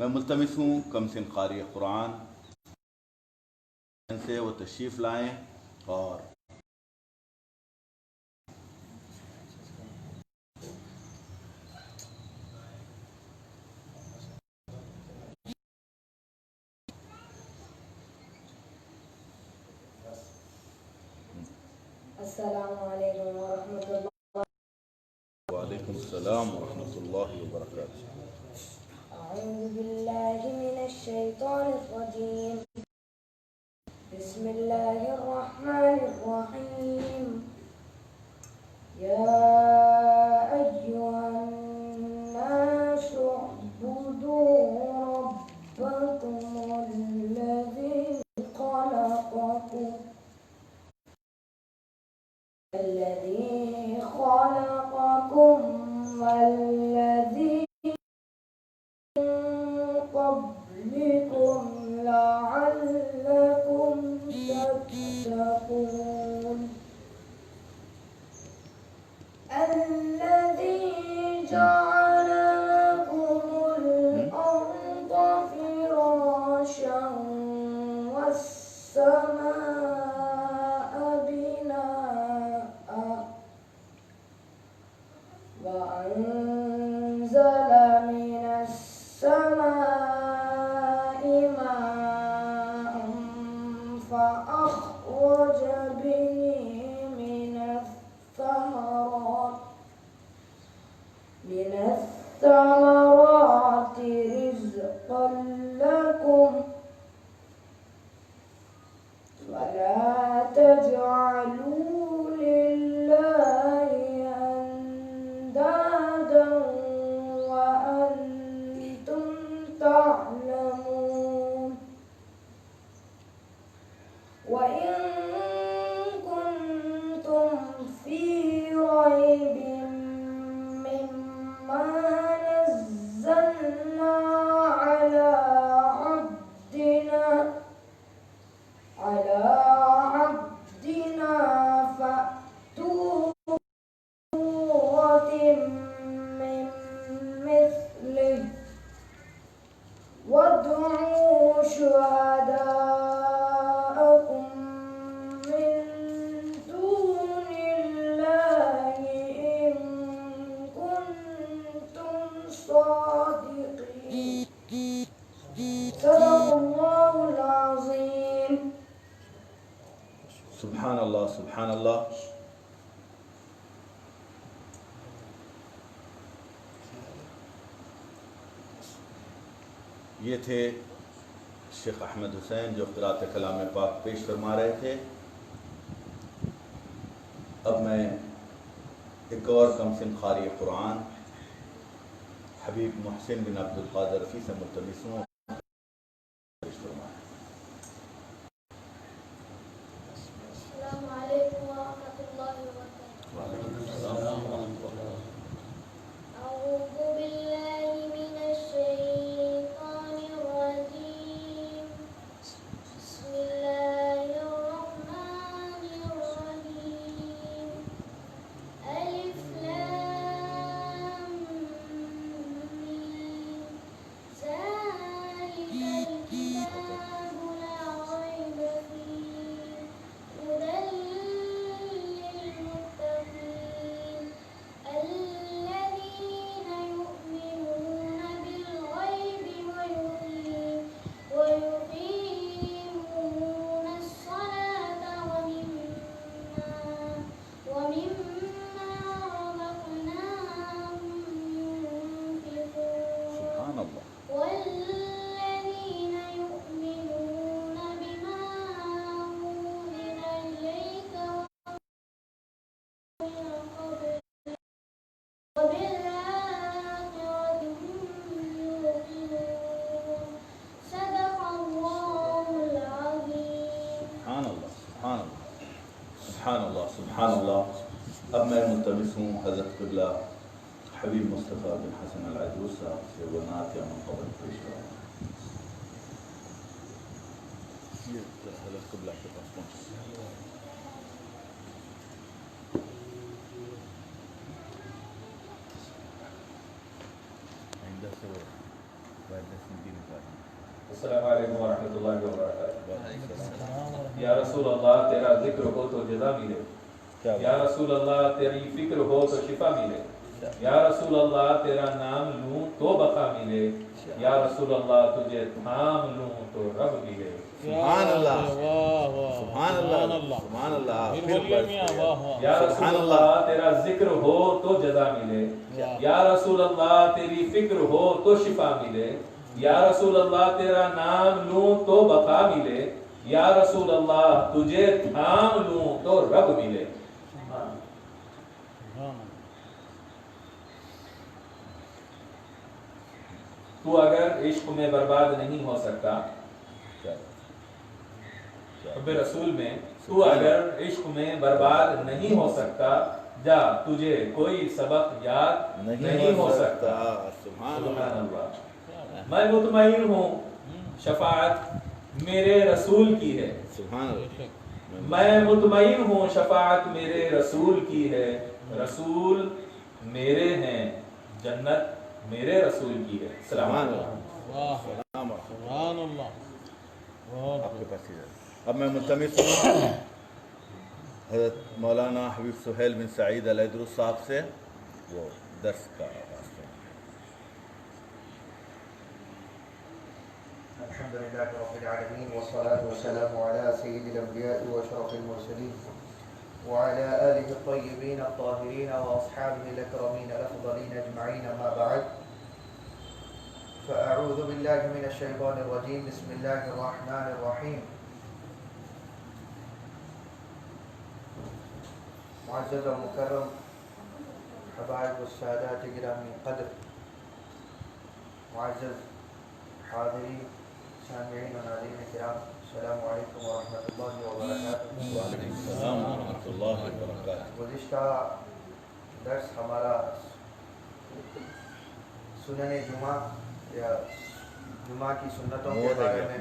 میں ملتمس ہوں کم سن قاری قرآن سے وہ تشریف لائیں اور السلام علیکم ورحمۃ اللہ. وعلیکم السلام ورحمۃ اللہ وبرکاتہ. اعوذ باللہ من الشیطان الرجیم. بسم اللہ الرحمن الرحیم. یا ایھا الناس اعبدوا ربکم الذی خلقکم والذین قبلکم لعلکم تتقون. الذی جعل لکم الارض فراشا والسماء وأنزل من السماء ماء فأخرج به من الثمرات رزقا لكم ولا تجعلوا لله أندادا وأنتم تعلمون. وإن كنتم في ريب مما نزلنا على عبدنا فأتوا بسورة من مثله وادعوا شهداءكم من دون الله إن كنتم صادقين. صدق الله العظيم. سبحان اللہ سبحان اللہ. یہ تھے شیخ احمد حسین جو قرأت کلام پاک پیش فرما رہے تھے. اب میں ایک اور کم سن قاری قرآن حبیب محسن بن عبد القادر رفیع سے ملتمس ہوں. السلام علیکم ورحمۃ اللہ وبرکاتہ. أعوذ بالله من الشيطان الرجيم. بسم الله الرحمن الرحيم. ألف لام ميم. ذلك الكتاب لا ريب فيه هدى للمتقين الذين يؤمنون بالغيب ويقيمون الصلاة ومما رزقناهم ينفقون. سبحان اللہ. والذين يؤمنون بما أنزل إليك ومن قبلك وبالآخرة هم يوقنون. صدق الله العظيم. سبحان اللہ سبحان اللہ سبحان اللہ سبحان اللہ. اب میں ملتمس ہوں حضرت قبلہ حبیب مصطفیٰ بن حسن العجوز صاحب سے وہ نعت یا منقبت پیش کروں. یہ حضرت قبلہ کے پاس پہنچ. آئندہ سے وہ وائرلیس میں السلام علیکم ورحمۃ اللہ وبرکاتہ۔ یا رسول اللہ تیرا ذکر ہو تو جزا ملے، یا رسول اللہ تیری فکر ہو تو شفا ملے، یا رسول اللہ تیرا نام لوں تو بقا ملے، یا رسول اللہ تجھے تھام لوں تو رب ملے۔ سبحان اللہ، سبحان اللہ، سبحان اللہ۔ یا رسول اللہ تیرا ذکر ہو تو جزا ملے، یا رسول اللہ تیری فکر ہو تو شفا ملے، یا رسول اللہ تیرا نام لوں تو بقا ملے، یا رسول اللہ تجھے تھام لوں تو رب ملے۔ تو اگر عشق میں برباد نہیں ہو سکتا، حب رسول میں تو اگر عشق میں برباد نہیں ہو سکتا، جا تجھے کوئی سبق یاد نہیں ہو سکتا۔ سبحان سبحان اللہ۔ اللہ۔ میں مطمئن ہوں شفاعت میرے رسول کی ہے، سبحان اللہ۔ میں مطمئن ہوں شفاعت میرے رسول کی ہے، رسول میرے ہیں جنت میرے رسول کی ہے۔ السلام علیکم۔ سبحان اللہ۔ آپ کے پاس ہی جائے۔ اب میں ملتمس ہوں حضرت مولانا حبیب سہیل بن سعید الدروس صاحب سے وہ درس کا آغاز کریں۔ الحمد لله رب العالمين والصلاة والسلام على سيد الأنبياء وأشرف المرسلين وعلى آله الطيبين الطاهرين وأصحابه الأكرمين الأفضلين أجمعين، ما بعد، فأعوذ بالله من الشيطان الرجيم، بسم الله الرحمن الرحيم۔ معزز و مکرم حبائب السادات گرامی قدر، معزز حاضرین سامعین و ناظرین کرام، السلام علیکم ورحمۃ اللہ وبرکاتہ۔ وعلیکم السلام ورحمۃ اللہ وبرکاتہ۔ گزشتہ درس ہمارا سنن جمعہ یا جمعہ کی سنتوں کے بارے میں،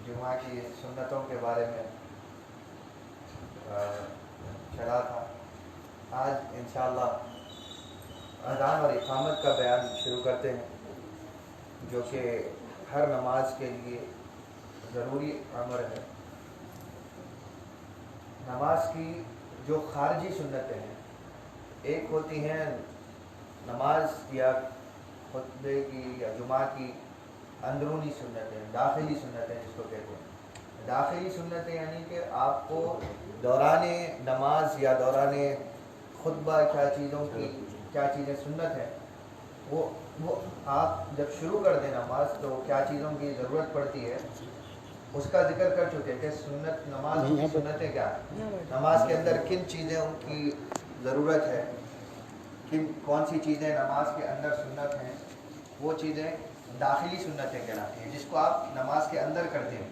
جمعہ کی سنتوں کے بارے میں چلا تھا۔ آج انشاءاللہ اذان اور اقامت کا بیان شروع کرتے ہیں، جو کہ ہر نماز کے لیے ضروری امر ہے۔ نماز کی جو خارجی سنتیں ہیں، ایک ہوتی ہیں نماز یا خطبے کی یا جمعہ کی اندرونی سنتیں، داخلی سنتیں جس کو کہتے ہیں۔ داخلی سنتیں یعنی کہ آپ کو دوران نماز یا دوران خطبہ کیا چیزیں سنت ہیں، وہ آپ جب شروع کر دیں نماز تو کیا چیزوں کی ضرورت پڑتی ہے اس کا ذکر کر چکے کہ سنت نماز کی سنتیں کیا ہیں، نماز کے اندر کن چیزوں کی ضرورت ہے، کون سی چیزیں نماز کے اندر سنت ہیں، وہ چیزیں داخلی سنتیں کہلاتی ہیں، جس کو آپ نماز کے اندر کرتے ہیں۔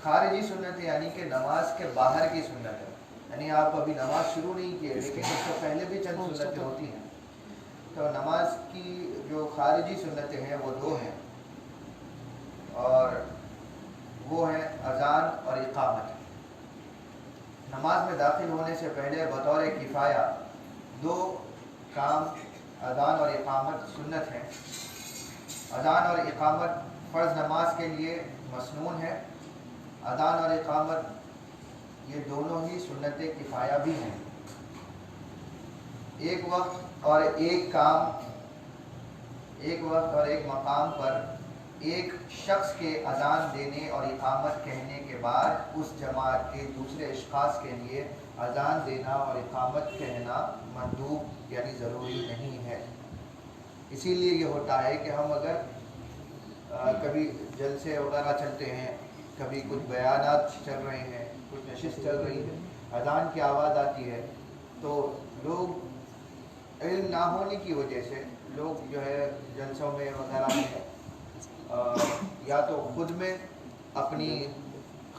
خارجی سنتیں یعنی کہ نماز کے باہر کی سنتیں، یعنی آپ ابھی نماز شروع نہیں کیے لیکن اس سے پہلے بھی چند سنتیں ہوتی ہیں۔ تو نماز کی جو خارجی سنتیں ہیں وہ دو ہیں، اور وہ ہیں اذان اور اقامت۔ نماز میں داخل ہونے سے پہلے بطور کفایہ دو کام اذان اور اقامت سنت ہیں۔ اذان اور اقامت فرض نماز کے لیے مسنون ہے، اذان اور اقامت یہ دونوں ہی سنت کفایہ بھی ہیں۔ ایک وقت اور ایک مقام پر ایک شخص کے اذان دینے اور اقامت کہنے کے بعد اس جماعت کے دوسرے اشخاص کے لیے اذان دینا اور اقامت کہنا مندوب یعنی ضروری نہیں ہے۔ اسی لیے یہ ہوتا ہے کہ ہم اگر کبھی جلسے وغیرہ چلتے ہیں، کبھی کچھ بیانات چل رہے ہیں، کچھ نشست چل رہی ہے، اذان کی آواز آتی ہے تو لوگ علم نہ ہونے کی وجہ سے لوگ جو ہے جلسوں میں وغیرہ میں یا تو خود میں اپنی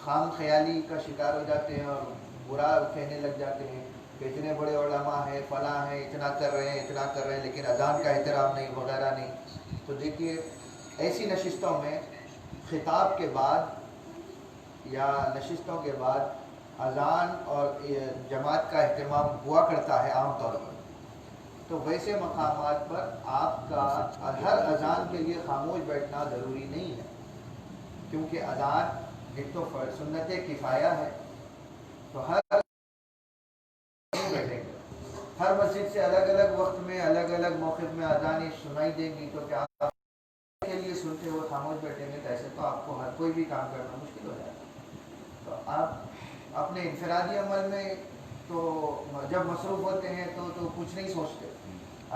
خام خیالی کا شکار ہو جاتے ہیں اور برا کہنے لگ جاتے ہیں کہ اتنے بڑے علماء ہیں، فلاں ہیں، اتنا کر رہے ہیں لیکن اذان کا احترام نہیں وغیرہ نہیں۔ تو دیکھیے ایسی نشستوں میں خطاب کے بعد یا نشستوں کے بعد اذان اور جماعت کا اہتمام ہوا کرتا ہے عام طور پر، تو ویسے مقامات پر آپ کا ہر اذان کے لیے خاموش بیٹھنا ضروری نہیں ہے، کیونکہ اذان ایک تو سنت کفایہ ہے، تو ہر بیٹھیں گے، ہر مسجد سے الگ الگ وقت میں الگ الگ موقف میں اذانیں سنائی دیں گی، تو کیا آپ کے لیے سنتے ہوئے خاموش بیٹھیں گے؟ ایسے تو آپ کو ہر کوئی بھی کام کرنا مشکل ہو جائے گا۔ تو آپ اپنے انفرادی عمل میں تو جب مصروف ہوتے ہیں تو کچھ نہیں سوچتے،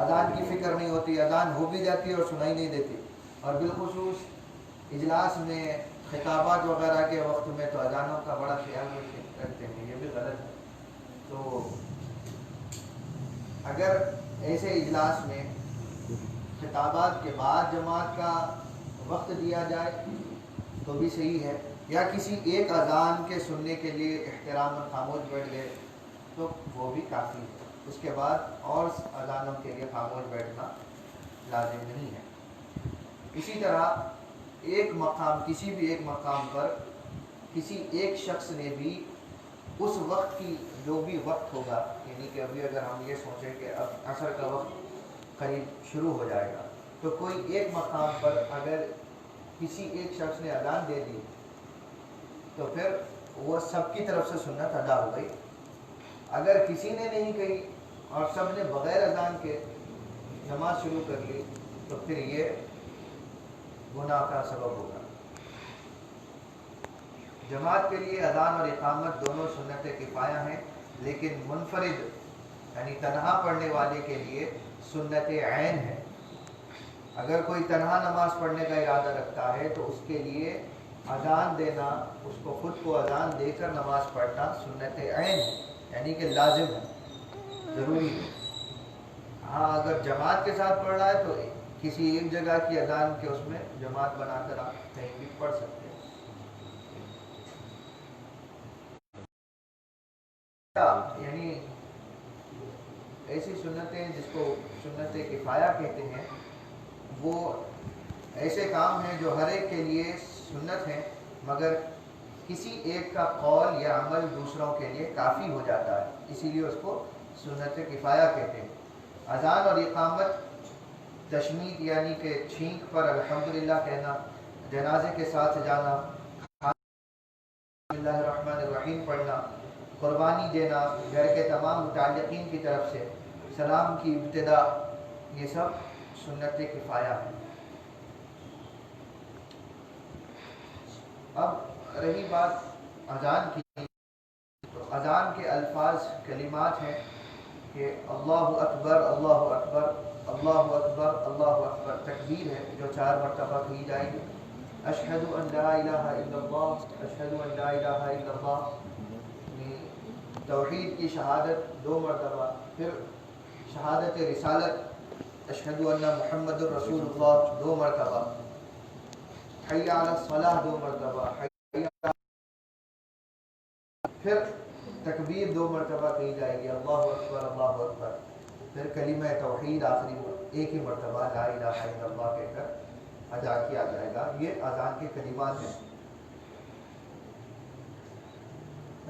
اذان کی فکر نہیں ہوتی، اذان ہو بھی جاتی ہے اور سنائی نہیں دیتی، اور بالخصوص اجلاس میں خطابات وغیرہ کے وقت میں تو اذانوں کا بڑا خیال رکھتے ہیں، یہ بھی غلط ہے۔ تو اگر ایسے اجلاس میں خطابات کے بعد جماعت کا وقت دیا جائے تو بھی صحیح ہے، یا کسی ایک اذان کے سننے کے لیے احترام اور خاموش بیٹھ گئے تو وہ بھی کافی ہے، اس کے بعد اور اذانوں کے لیے خاموش بیٹھنا لازم نہیں ہے۔ اسی طرح ایک مقام، کسی بھی ایک مقام پر کسی ایک شخص نے بھی اس وقت کی جو بھی وقت ہوگا، یعنی کہ ابھی اگر ہم یہ سوچیں کہ اب عصر کا وقت قریب شروع ہو جائے گا، تو کوئی ایک مقام پر اگر کسی ایک شخص نے اذان دے دی تو پھر وہ سب کی طرف سے سنت ادا ہو گئی۔ اگر کسی نے نہیں کہی اور سب نے بغیر اذان کے نماز شروع کر لی تو پھر یہ گناہ کا سبب ہوگا۔ جماعت کے لیے اذان اور اقامت دونوں سنت کفایہ ہیں، لیکن منفرد یعنی تنہا پڑھنے والے کے لیے سنت عین ہے۔ اگر کوئی تنہا نماز پڑھنے کا ارادہ رکھتا ہے تو اس کے لیے اذان دینا، اس کو خود کو اذان دے کر نماز پڑھنا سنت عین ہے، یعنی کہ لازم ہے، ضروری ہے۔ ہاں اگر جماعت کے ساتھ پڑھ رہا ہے تو کسی ایک جگہ کی اذان کے اس میں جماعت بنا کر آپ کہیں بھی پڑھ سکتے ہیں۔ یعنی ایسی سنتیں جس کو سنت کفایہ کہتے ہیں، وہ ایسے کام ہیں جو ہر ایک کے لیے سنت ہیں، مگر کسی ایک کا قول یا عمل دوسروں کے لیے کافی ہو جاتا ہے، اسی لیے اس کو سنت کفایہ کہتے ہیں۔ اذان اور اقامت، تشمیت یعنی کہ چھینک پر الحمدللہ کہنا، جنازے کے ساتھ جانا، بسم اللہ الرحمن الرحیم پڑھنا، قربانی دینا، گھر کے تمام متعلقین کی طرف سے سلام کی ابتدا، یہ سب سنت کفایہ ہے۔ اب رہی بات اذان کی، تو اذان کے الفاظ کلمات ہیں کہ اللہ اکبر اللہ اکبر اللہ اکبر اللہ اکبر، تکبیر ہے جو 4 مرتبہ کہی جائے گی، اشہد ان لا الہ الا اللہ اشہد ان لا الہ الا اللہ، توحید کی شہادت 2 مرتبہ، پھر شہادت رسالت اشہد ان محمد الرسول اللہ 2 مرتبہ، حی علی الصلاۃ 2 مرتبہ، پھر تکبیر 2 مرتبہ کہی جائے گی، اللہ اکبر اللہ اکبر، پھر کلمہ توحید آخری ایک ہی مرتبہ لا الہ الا اللہ کہہ کر ادا کیا جائے گا۔ یہ اذان کے کلمات ہیں۔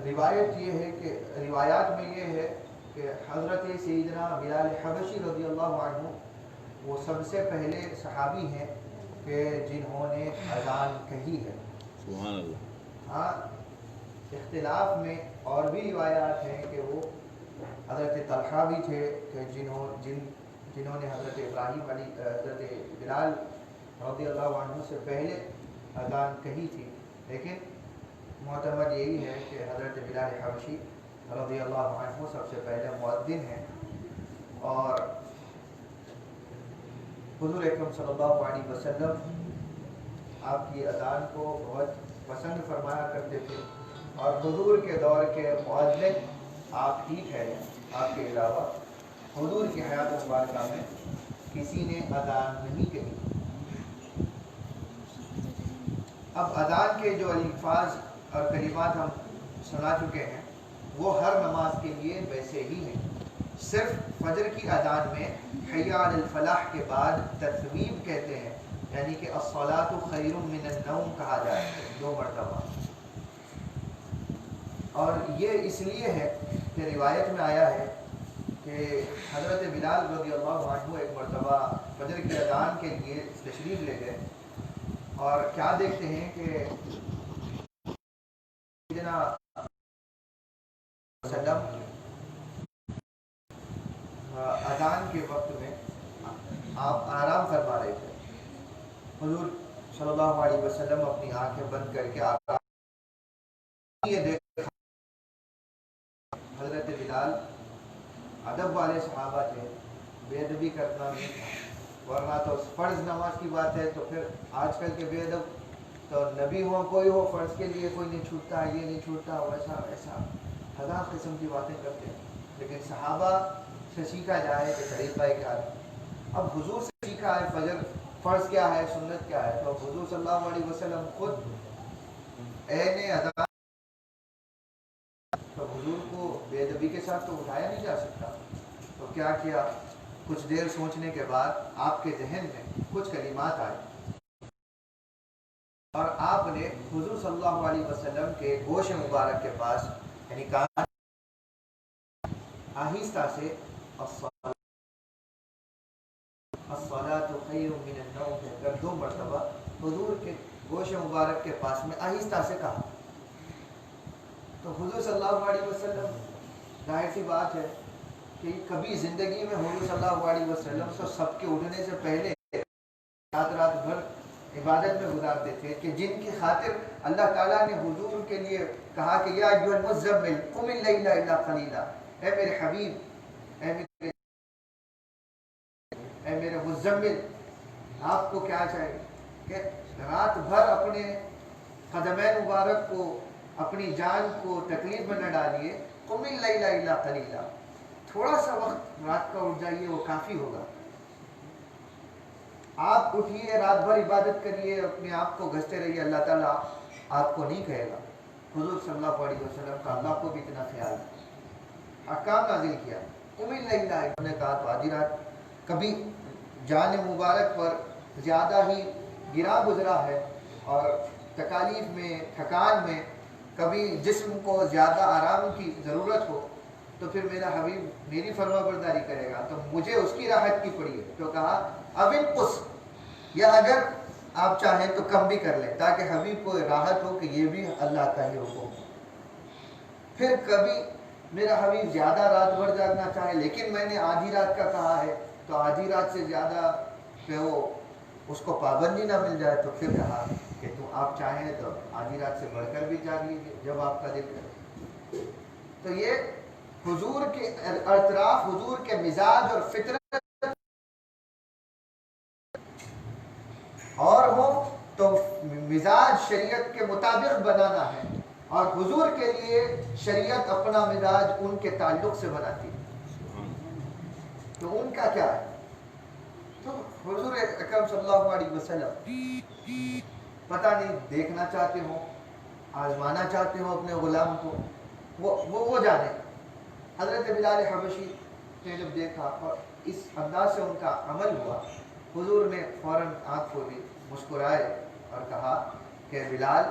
روایت یہ ہے کہ روایات میں یہ ہے کہ حضرت سیدنا بلال حبشی رضی اللہ عنہ وہ سب سے پہلے صحابی ہیں کہ جنہوں نے اذان کہی ہے۔ سبحان اللہ۔ ہاں اختلاف میں اور بھی روایات ہیں کہ وہ حضرت طلحہ بھی تھے کہ جنہوں نے حضرت ابراہیم علی حضرت بلال رضی اللہ عنہ سے پہلے اذان کہی تھی، لیکن معتمد یہی ہے کہ حضرت بلال حبشی رضی اللہ عنہ سب سے پہلے مؤذن ہیں، اور حضور اکرم صلی اللہ علیہ وسلم آپ کی اذان کو بہت پسند فرمایا کرتے تھے، اور حضور کے دور کے مؤذن آپ ہی ٹھہرے، آپ کے علاوہ حضور کی حیات مبارکہ میں کسی نے اذان نہیں کہی۔ اب اذان کے جو الفاظ اور کلمات ہم سنا چکے ہیں وہ ہر نماز کے لیے ویسے ہی ہیں، صرف فجر کی اذان میں حی علی الفلاح کے بعد تثویب کہتے ہیں، یعنی کہ الصلاۃ خیر من النوم کہا جائے 2 مرتبہ، اور یہ اس لیے ہے کہ روایت میں آیا ہے کہ کہ حضرت بلال رضی اللہ عنہ ایک مرتبہ فجر کی اذان کے لیے تشریف لے گئے اور کیا دیکھتے ہیں کہ وسلم اذان کے وقت میں آپ آرام فرما رہے تھے. حضور صلی اللہ علیہ وسلم اپنی آنکھیں بند کر کے آرام یہ دیکھا. حضرت بلال ادب والے صحابہ تھے, بے ادبی کرنا نہیں تھا, ورنہ تو فرض نماز کی بات ہے تو پھر آج کل کے بے ادب تو نبی ہو کوئی ہو فرض کے لیے کوئی نہیں چھوٹتا, یہ نہیں چھوٹتا, ویسا ویسا ہزار قسم کی باتیں کرتے ہیں. لیکن صحابہ سے سیکھا جائے کہ طریقہ کیا ہے. اب حضور سے سیکھا ہے فجر فرض کیا ہے, سنت کیا ہے, تو حضور صلی اللہ علیہ وسلم خود عین اذان تو حضور کو بے ادبی کے ساتھ تو اٹھایا نہیں جا سکتا. تو کیا کیا, کچھ دیر سوچنے کے بعد آپ کے ذہن میں کچھ کلمات آئے اور آپ نے حضور صلی اللہ علیہ وسلم کے گوش مبارک کے پاس یعنی کہا آہستہ سے الصلاۃ خیر من النوم کہہ کر 2 مرتبہ حضور کے گوش مبارک کے پاس میں آہستہ سے کہا. تو حضور صلی اللہ علیہ وسلم ظاہر سی بات ہے کہ کبھی زندگی میں حضور صلی اللہ علیہ وسلم تو سب کے اٹھنے سے پہلے رات بھر عبادت میں گزارتے تھے کہ جن کی خاطر اللہ تعالیٰ نے حضور کے لیے کہا کہ یا ایھا المزمل قم اللیل الا قلیلا, اے میرے حبیب, اے میرے مزمل, آپ کو کیا چاہیے کہ رات بھر اپنے قدمین مبارک کو, اپنی جان کو تکلیف میں نہ ڈالیے. قم اللیل الا قلیلا, تھوڑا سا وقت رات کا اٹھ جائیے, وہ کافی ہوگا. آپ اٹھیے, رات بھر عبادت کریے, اپنے آپ کو گھستے رہیے, اللہ تعالیٰ آپ کو نہیں کہے گا. حضور صلی اللہ علیہ وسلم کا اللہ کو بھی اتنا خیال ہے, احکام نازل کیا. قم اللیل, انہوں نے کہا تو آدھی رات. کبھی جان مبارک پر زیادہ ہی گرا گزرا ہے اور تکالیف میں, تھکان میں, کبھی جسم کو زیادہ آرام کی ضرورت ہو تو پھر میرا حبیب میری فرما برداری کرے گا, تو مجھے اس کی راحت کی پڑی ہے. تو کہا اب انقص, یا اگر آپ چاہیں تو کم بھی کر لیں تاکہ حبیب کو راحت ہو کہ یہ بھی اللہ کا ہی حکم. پھر کبھی میرا حبیب زیادہ رات بھر جاگنا چاہے لیکن میں نے آدھی رات کا کہا ہے تو آدھی رات سے زیادہ کہ وہ اس کو پابندی نہ مل جائے, تو پھر کہا کہ آپ چاہیں تو آدھی رات سے بڑھ کر بھی جاگ لیجیے جب آپ کا دل کرے. تو یہ حضور کے اطراف, حضور کے مزاج اور فطرت اور ہو تو مزاج شریعت کے مطابق بنانا ہے, اور حضور کے لیے شریعت اپنا مزاج ان کے تعلق سے بناتی ہے. تو ان کا کیا ہے, تو حضور اکرم صلی اللہ علیہ وسلم پتہ نہیں دیکھنا چاہتے ہو, آزمانا چاہتے ہو اپنے غلام کو, وہ جانے. حضرت بلال حبشی نے جب دیکھا اور اس انداز سے ان کا عمل ہوا, حضور نے فوراً آنکھ کھولی, مسکرائے اور کہا کہ بلال,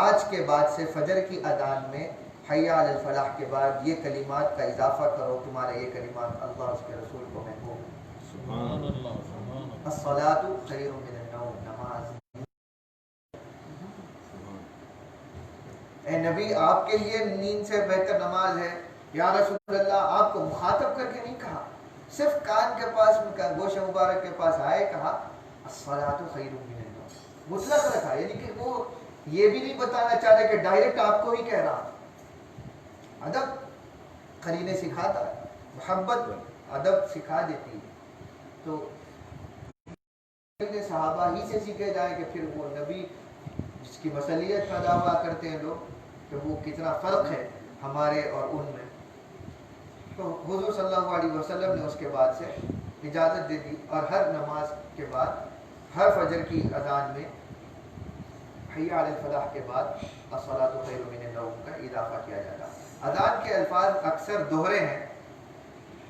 آج کے بعد سے فجر کی اذان میں حی علی الفلاح کے بعد یہ کلمات کا اضافہ کرو. تمہارے یہ کلمات اللہ اس کے رسول کو محبوب ہے. سبحان اللہ. الصلاۃ خیر من النوم, نماز اے نبی آپ کے لیے نیند سے بہتر نماز ہے. یا رسول اللہ, آپ کو مخاطب کر کے نہیں کہا, صرف کان کے پاس, گوش مبارک کے پاس آئے, کہا الصلاۃ خیر من النوم, مطلق رکھا. یعنی کہ وہ یہ بھی نہیں بتانا چاہتا کہ ڈائریکٹ آپ کو ہی کہہ رہا. ادب قرینے سکھاتا ہے, محبت ادب سکھا دیتی ہے. تو صحابہ ہی سے سیکھے جائے کہ پھر وہ نبی جس کی مصلیت کا دعویٰ کرتے ہیں لوگ کہ وہ کتنا فرق ہے ہمارے اور ان میں. تو حضور صلی اللہ علیہ وسلم نے اس کے بعد سے اجازت دے دی, اور ہر نماز کے بعد, ہر فجر کی اذان میں حی علی الفلاح کے بعد الصلاۃ خیر من النوم کا اضافہ کیا جاتا. اذان کے الفاظ اکثر دوہرے ہیں,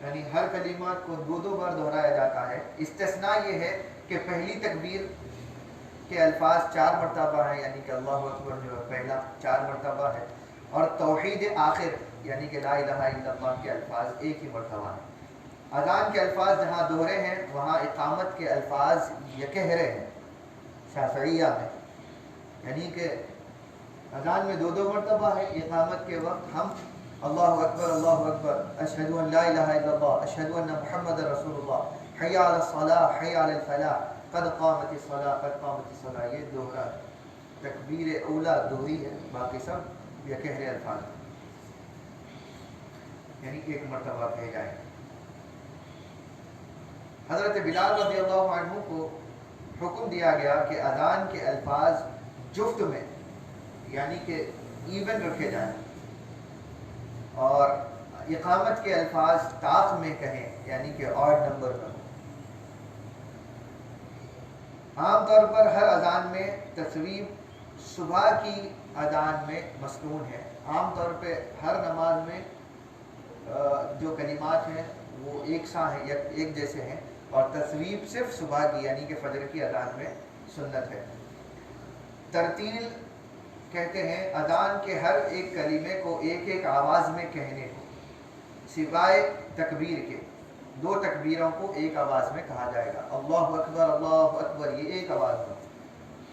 یعنی ہر کلمات کو 2 بار دہرایا جاتا ہے. استثناء یہ ہے کہ پہلی تکبیر کے الفاظ 4 مرتبہ ہیں, یعنی کہ اللہ اکبر جو پہلا 4 مرتبہ ہے, اور توحید آخر یعنی کہ لا الہ الا اللہ کے الفاظ 1 ہی مرتبہ ہیں. اذان کے الفاظ جہاں دوہرے ہیں وہاں اقامت کے الفاظ یکہرے ہیں شافعیہ میں، یعنی کہ اذان میں 2 مرتبہ ہے، اقامت کے وقت ہم اللہ اکبر اشہد ان لا الہ الا اللہ اشہد ان محمد رسول اللہ حی علی الصلاۃ حی علی الفلاح قد قامت الصلاۃ قد قامت الصلاۃ، یہ دوہرا تکبیر اولا دوہری ہے، باقی سب یکہرے الفاظ ہیں، یعنی 1 مرتبہ کہے جائیں۔ حضرت بلال رضی اللہ عنہ کو حکم دیا گیا کہ اذان کے الفاظ جفت میں یعنی کہ ایون رکھے جائیں اور اقامت کے الفاظ طاق میں کہیں یعنی کہ آڈ نمبر میں ہو۔ عام طور پر ہر اذان میں تصویب صبح کی اذان میں مسنون ہے، عام طور پہ ہر نماز میں جو کلمات ہیں وہ یکساں ہیں، ایک جیسے ہیں، اور تصویب صرف صبح کی یعنی کہ فجر کی اذان میں سنت ہے۔ ترتیل کہتے ہیں اذان کے ہر ایک کلمے کو ایک آواز میں کہنے کو، سوائے تکبیر کے 2 تکبیروں کو ایک آواز میں کہا جائے گا، اللہ اکبر یہ ایک آواز میں،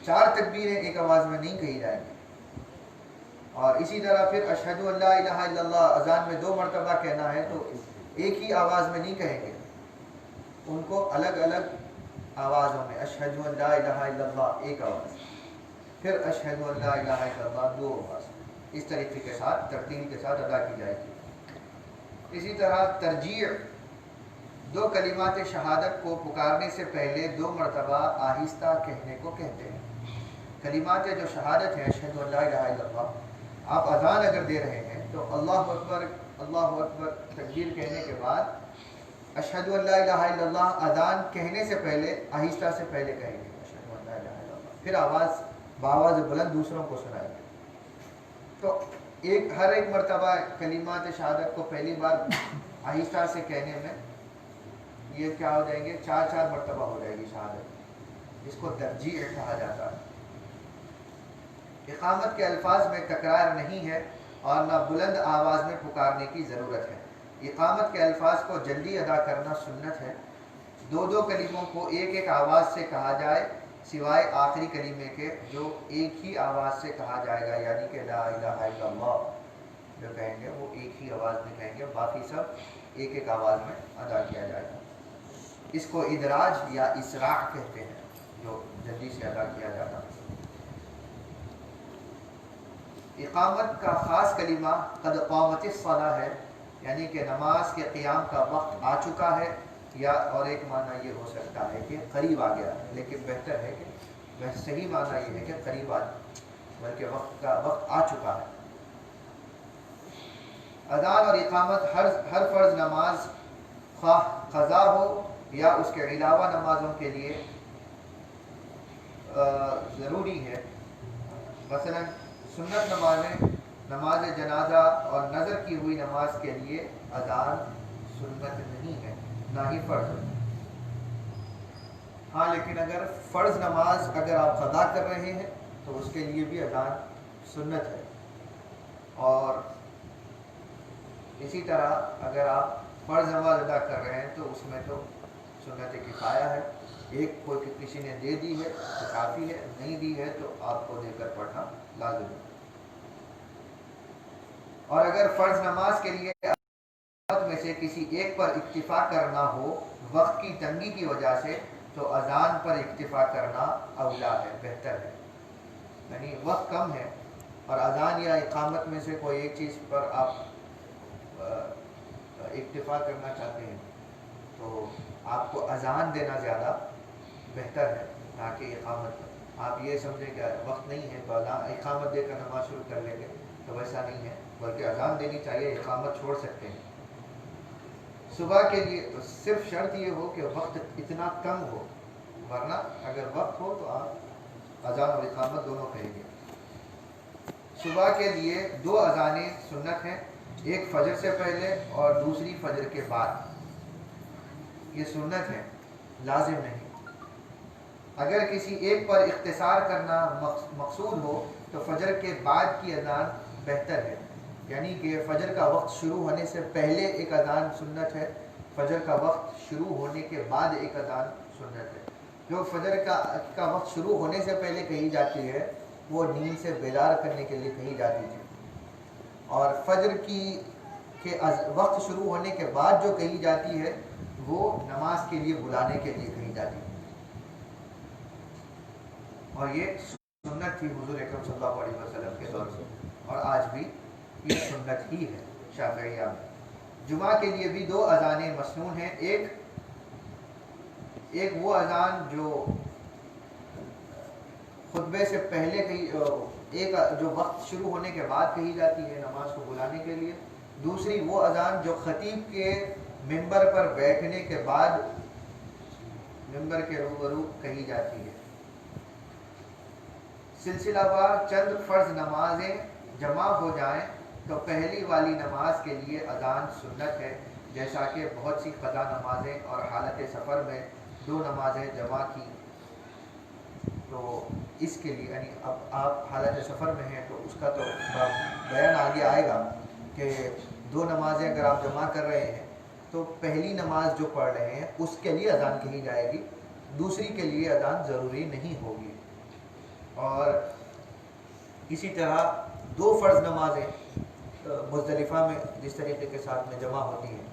4 تکبیریں ایک آواز میں نہیں کہی جائیں گی۔ اور اسی طرح پھر اشہد ان لا الہ الا اللہ اذان میں 2 مرتبہ کہنا ہے تو ایک ہی آواز میں نہیں کہیں گے، ان کو الگ الگ آوازوں میں، اشہد ان لا الہ الا اللہ ایک آواز، پھر اشہد ان لا الہ الا اللہ 2 آواز، اس طریقے کے ساتھ ترتیل کے ساتھ ادا کی جائے گی۔ اسی طرح ترجیع 2 کلمات شہادت کو پکارنے سے پہلے 2 مرتبہ آہستہ کہنے کو کہتے ہیں۔ کلمات جو شہادت ہے اشہد ان لا الہ الا اللہ، آپ اذان اگر دے رہے ہیں تو اللہ اکبر تکبیر کہنے کے بعد اشہد ان لا الہ الا اللہ اذان کہنے سے پہلے آہستہ سے پہلے کہیں گے اشہد ان لا الہ الا اللہ، پھر بآواز بلند دوسروں کو سنائیں گے۔ تو ہر ایک مرتبہ کلمات شہادت کو پہلی بار آہستہ سے کہنے میں یہ کیا ہو جائیں گے، 4 مرتبہ ہو جائے گی شہادت، اس کو ترجیع کہا جاتا ہے۔ اقامت کے الفاظ میں تکرار نہیں ہے اور نہ بلند آواز میں پکارنے کی ضرورت ہے۔ اقامت کے الفاظ کو جلدی ادا کرنا سنت ہے، 2 کلموں کو ایک آواز سے کہا جائے سوائے آخری کلمے کے جو ایک ہی آواز سے کہا جائے گا، یعنی کہ لا الہ الا اللہ جو کہیں گے وہ ایک ہی آواز میں کہیں گے، باقی سب ایک آواز میں ادا کیا جائے گا۔ اس کو ادراج یا اسراع کہتے ہیں، جو جلدی سے ادا کیا جاتا ہے۔ اقامت کا خاص کلمہ قد قامت الصلاۃ ہے، یعنی کہ نماز کے قیام کا وقت آ چکا ہے، یا اور ایک معنی یہ ہو سکتا ہے کہ قریب آ گیا ہے، لیکن بہتر ہے کہ صحیح معنی یہ ہے کہ قریب بلکہ وقت آ چکا ہے۔ اذان اور اقامت ہر فرض نماز خواہ قضا ہو یا اس کے علاوہ نمازوں کے لیے ضروری ہے۔ مثلا سنت نمازیں، نماز جنازہ اور نظر کی ہوئی نماز کے لیے اذان سنت نہیں ہے، نہ ہی فرض ہے۔ ہاں لیکن اگر فرض نماز اگر آپ قضا کر رہے ہیں تو اس کے لیے بھی اذان سنت ہے، اور اسی طرح اگر آپ فرض نماز ادا کر رہے ہیں تو اس میں تو سنت کفایہ ہے، ایک کوئی کسی نے دے دی ہے تو کافی ہے، نہیں دی ہے تو آپ کو دے کر پڑھنا لازم ہے۔ اور اگر فرض نماز کے لیے میں سے کسی ایک پر اکتفا کرنا ہو وقت کی تنگی کی وجہ سے تو اذان پر اکتفا کرنا اولا ہے، بہتر ہے، یعنی وقت کم ہے اور اذان یا اقامت میں سے کوئی ایک چیز پر آپ اکتفا کرنا چاہتے ہیں تو آپ کو اذان دینا زیادہ بہتر ہے تاکہ اقامت پر آپ یہ سمجھیں کہ وقت نہیں ہے تو اقامت دے کر نماز شروع کر لیں گے، تو ویسا نہیں ہے، بلکہ اذان دینی چاہیے، اقامت چھوڑ سکتے ہیں۔ صبح کے لیے صرف شرط یہ ہو کہ وقت اتنا کم ہو، ورنہ اگر وقت ہو تو آپ اذان اور اقامت دونوں کہیں گے۔ صبح کے لیے 2 اذانیں سنت ہیں، ایک فجر سے پہلے اور دوسری فجر کے بعد، یہ سنت ہے، لازم نہیں۔ اگر کسی ایک پر اختصار کرنا مقصود ہو تو فجر کے بعد کی اذان بہتر ہے، یعنی کہ فجر کا وقت شروع ہونے سے پہلے ایک اذان سنت ہے، فجر کا وقت شروع ہونے کے بعد ایک اذان سنت ہے. جو فجر کا وقت شروع ہونے سے پہلے کہی جاتی ہے وہ نیند سے بیدار کرنے کے لیے کہی جاتی تھی, اور فجر کے وقت شروع ہونے کے بعد جو کہی جاتی ہے وہ نماز کے لیے بلانے کے لیے کہی جاتی ہے. اور یہ سنت تھی حضور اکرم صلی اللہ علیہ وسلم کے دور میں, اور آج بھی یہ سنت ہی ہے شافعیہ میں. جمعہ کے لیے بھی 2 اذانیں مسنون ہیں. ایک وہ اذان جو خطبے سے پہلے ایک جو وقت شروع ہونے کے بعد کہی جاتی ہے نماز کو بلانے کے لیے. دوسری وہ اذان جو خطیب کے ممبر پر بیٹھنے کے بعد ممبر کے روبرو کہی جاتی ہے. سلسلہ وار چند فرض نمازیں جمع ہو جائیں تو پہلی والی نماز کے لیے اذان سنت ہے, جیسا کہ بہت سی قضا نمازیں اور حالت سفر میں 2 نمازیں جمع کی. تو اس کے لیے یعنی اب آپ حالت سفر میں ہیں تو اس کا تو بیان آگے آئے گا کہ 2 نمازیں اگر آپ جمع کر رہے ہیں تو پہلی نماز جو پڑھ رہے ہیں اس کے لیے اذان کہی جائے گی, دوسری کے لیے اذان ضروری نہیں ہوگی. اور اسی طرح 2 فرض نمازیں مزدلفہ میں جس طریقے کے ساتھ میں جمع ہوتی ہیں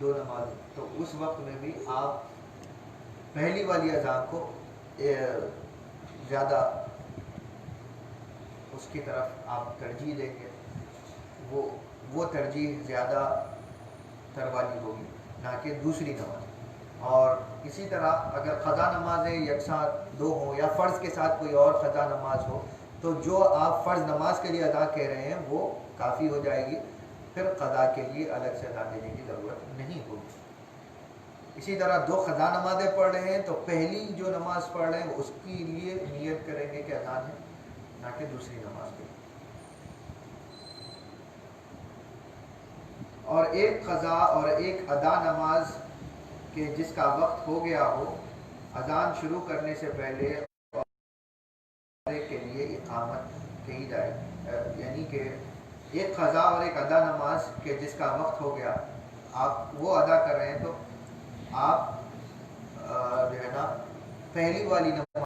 2 نمازیں, تو اس وقت میں بھی آپ پہلی والی اذان کو زیادہ اس کی طرف آپ ترجیح دیں گے, وہ ترجیح زیادہ تر والی ہوگی نہ کہ دوسری نماز. اور اسی طرح اگر قضا نمازیں یکساں 2 ہوں یا فرض کے ساتھ کوئی اور قضا نماز ہو تو جو آپ فرض نماز کے لیے ادا کہہ رہے ہیں وہ کافی ہو جائے گی, پھر قضا کے لیے الگ سے ادا دینے کی ضرورت نہیں ہوگی. اسی طرح 2 قضا نمازیں پڑھ رہے ہیں تو پہلی جو نماز پڑھ رہے ہیں اس کے لیے نیت کریں گے کہ اذان ہے, نہ کہ دوسری نماز کے لیے. اور ایک قضا اور ایک ادا نماز کہ جس کا وقت ہو گیا ہو, اذان شروع کرنے سے پہلے کے لیے اقامت کہی جائے, یعنی کہ ایک قضا اور ایک ادا نماز کہ جس کا وقت ہو گیا آپ وہ ادا کر رہے ہیں تو آپ جو ہے نا پہلی والی نماز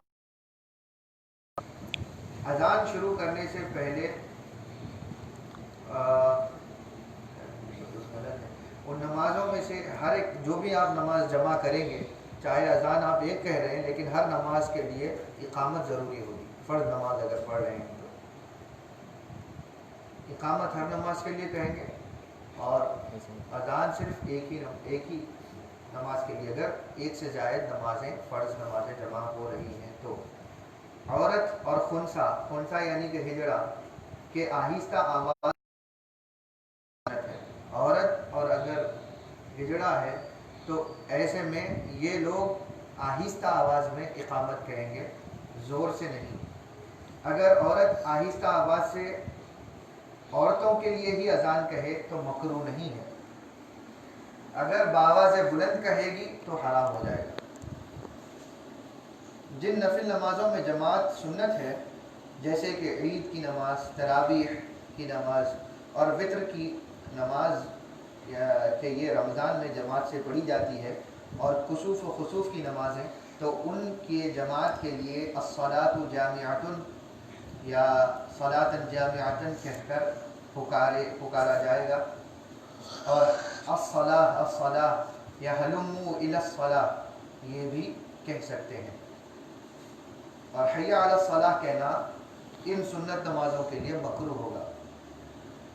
اذان شروع کرنے سے پہلے ان نمازوں میں سے ہر ایک جو بھی آپ نماز جمع کریں گے, چاہے اذان آپ ایک کہہ رہے ہیں لیکن ہر نماز کے لیے اقامت ضروری ہوگی. فرض نماز اگر پڑھ رہے ہیں تو اقامت ہر نماز کے لیے کہیں گے, اور اذان صرف ایک ہی نماز کے لیے اگر ایک سے زائد نمازیں فرض نمازیں جمع ہو رہی ہیں تو. عورت اور خنثی یعنی کہ ہجڑا کہ آہستہ آواز ہے. عورت اور اگر ہجڑا ہے تو ایسے میں یہ لوگ آہستہ آواز میں اقامت کہیں گے, زور سے نہیں. اگر عورت آہستہ آواز سے عورتوں کے لیے ہی اذان کہے تو مکروہ نہیں ہے, اگر بآواز بلند کہے گی تو حرام ہو جائے گا. جن نفل نمازوں میں جماعت سنت ہے جیسے کہ عید کی نماز, تراویح کی نماز اور وتر کی نماز کہ یہ رمضان میں جماعت سے پڑھی جاتی ہے, اور کسوف و خسوف کی نمازیں تو ان کی جماعت کے لیے الصلاۃ جامعۃ یا صلاۃ جامعۃ کہہ کر پکارا جائے گا. اور الصلاۃ یا ہلموا الی الصلاۃ یہ بھی کہہ سکتے ہیں. اور حی علی الصلاۃ کہنا ان سنت نمازوں کے لیے مکروہ ہوگا.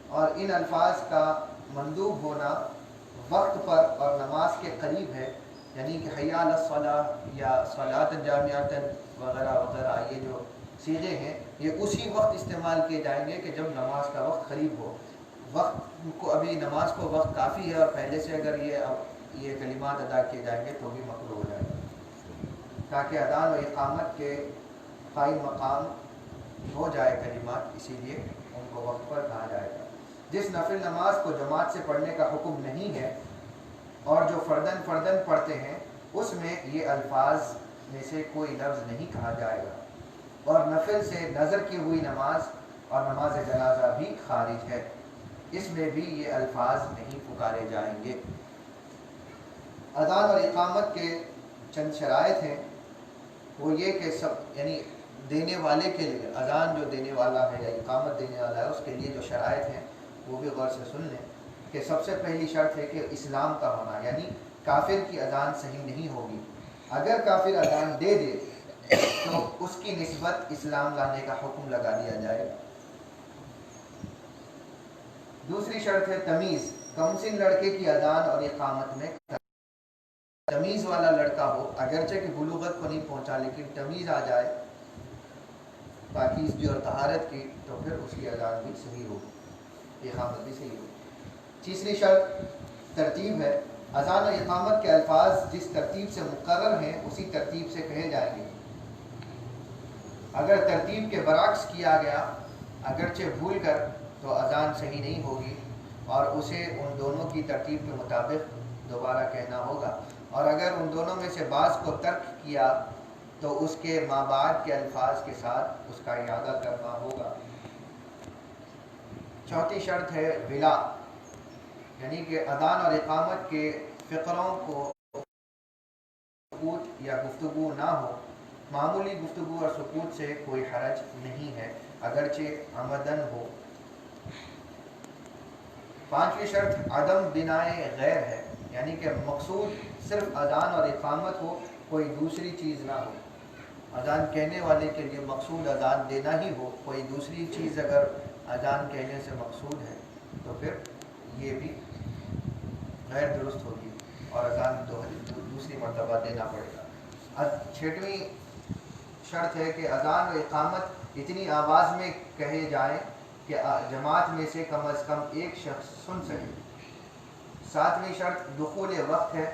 اور ان الفاظ کا مندوب ہونا وقت پر اور نماز کے قریب ہے, یعنی کہ حی علی الصلاۃ یا صلاۃ جامعۃ وغیرہ وغیرہ یہ جو صیغے ہیں یہ اسی وقت استعمال کیے جائیں گے کہ جب نماز کا وقت قریب ہو. وقت کو ابھی نماز کو وقت کافی ہے اور پہلے سے اگر یہ کلمات ادا کیے جائیں گے تو بھی مکروہ ہو جائے گا, تاکہ اذان و اقامت کے قائم مقام ہو جائے کلمات, اسی لیے ان کو وقت پر کہا جائے گا. جس نفل نماز کو جماعت سے پڑھنے کا حکم نہیں ہے اور جو فردن پڑھتے ہیں اس میں یہ الفاظ میں سے کوئی لفظ نہیں کہا جائے گا. اور نفل سے نظر کی ہوئی نماز اور نماز جنازہ بھی خارج ہے, اس میں بھی یہ الفاظ نہیں پکارے جائیں گے. اذان اور اقامت کے چند شرائط ہیں، وہ یہ کہ سب یعنی دینے والے کے لیے، اذان جو دینے والا ہے یا اقامت دینے والا ہے اس کے لیے جو شرائط ہیں وہ بھی غور سے سن لیں کہ سب سے پہلی شرط ہے کہ اسلام کا ہونا، یعنی کافر کی اذان صحیح نہیں ہوگی۔ اگر کافر اذان دے دے تو اس کی نسبت اسلام لانے کا حکم لگا دیا جائے۔ دوسری شرط ہے تمیز، کمسن لڑکے کی اذان اور اقامت میں تمیز والا لڑکا ہو، اگرچہ کہ بلوغت کو نہیں پہنچا لیکن تمیز آ جائے پاکیزگی اور طہارت کی، تو پھر اس کی اذان بھی صحیح ہوگی، اقامت بھی صحیح ہوگی۔ تیسری شرط ترتیب ہے، اذان و اقامت کے الفاظ جس ترتیب سے مقرر ہیں اسی ترتیب سے کہے جائیں گے۔ اگر ترتیب کے برعکس کیا گیا اگرچہ بھول کر تو اذان صحیح نہیں ہوگی اور اسے ان دونوں کی ترتیب کے مطابق دوبارہ کہنا ہوگا، اور اگر ان دونوں میں سے بعض کو ترک کیا تو اس کے ما بعد کے الفاظ کے ساتھ اس کا اعادہ کرنا ہوگا۔ چوتھی شرط ہے ولا، یعنی کہ اذان اور اقامت کے فقروں کو سکوت یا گفتگو نہ ہو، معمولی گفتگو اور سکوت سے کوئی حرج نہیں ہے اگرچہ عمدن ہو۔ پانچویں شرط عدم بنائے غیر ہے، یعنی کہ مقصود صرف اذان اور اقامت ہو، کوئی دوسری چیز نہ ہو۔ اذان کہنے والے کے لیے مقصود اذان دینا ہی ہو، کوئی دوسری چیز اگر اذان کہنے سے مقصود ہے تو پھر یہ بھی غیر درست ہوگی اور اذان دوسری مرتبہ دینا پڑے گا۔ چھٹویں شرط ہے کہ اذان و اقامت اتنی آواز میں کہے جائیں کہ جماعت میں سے کم از کم ایک شخص سن سکے۔ ساتویں شرط دخول وقت ہے،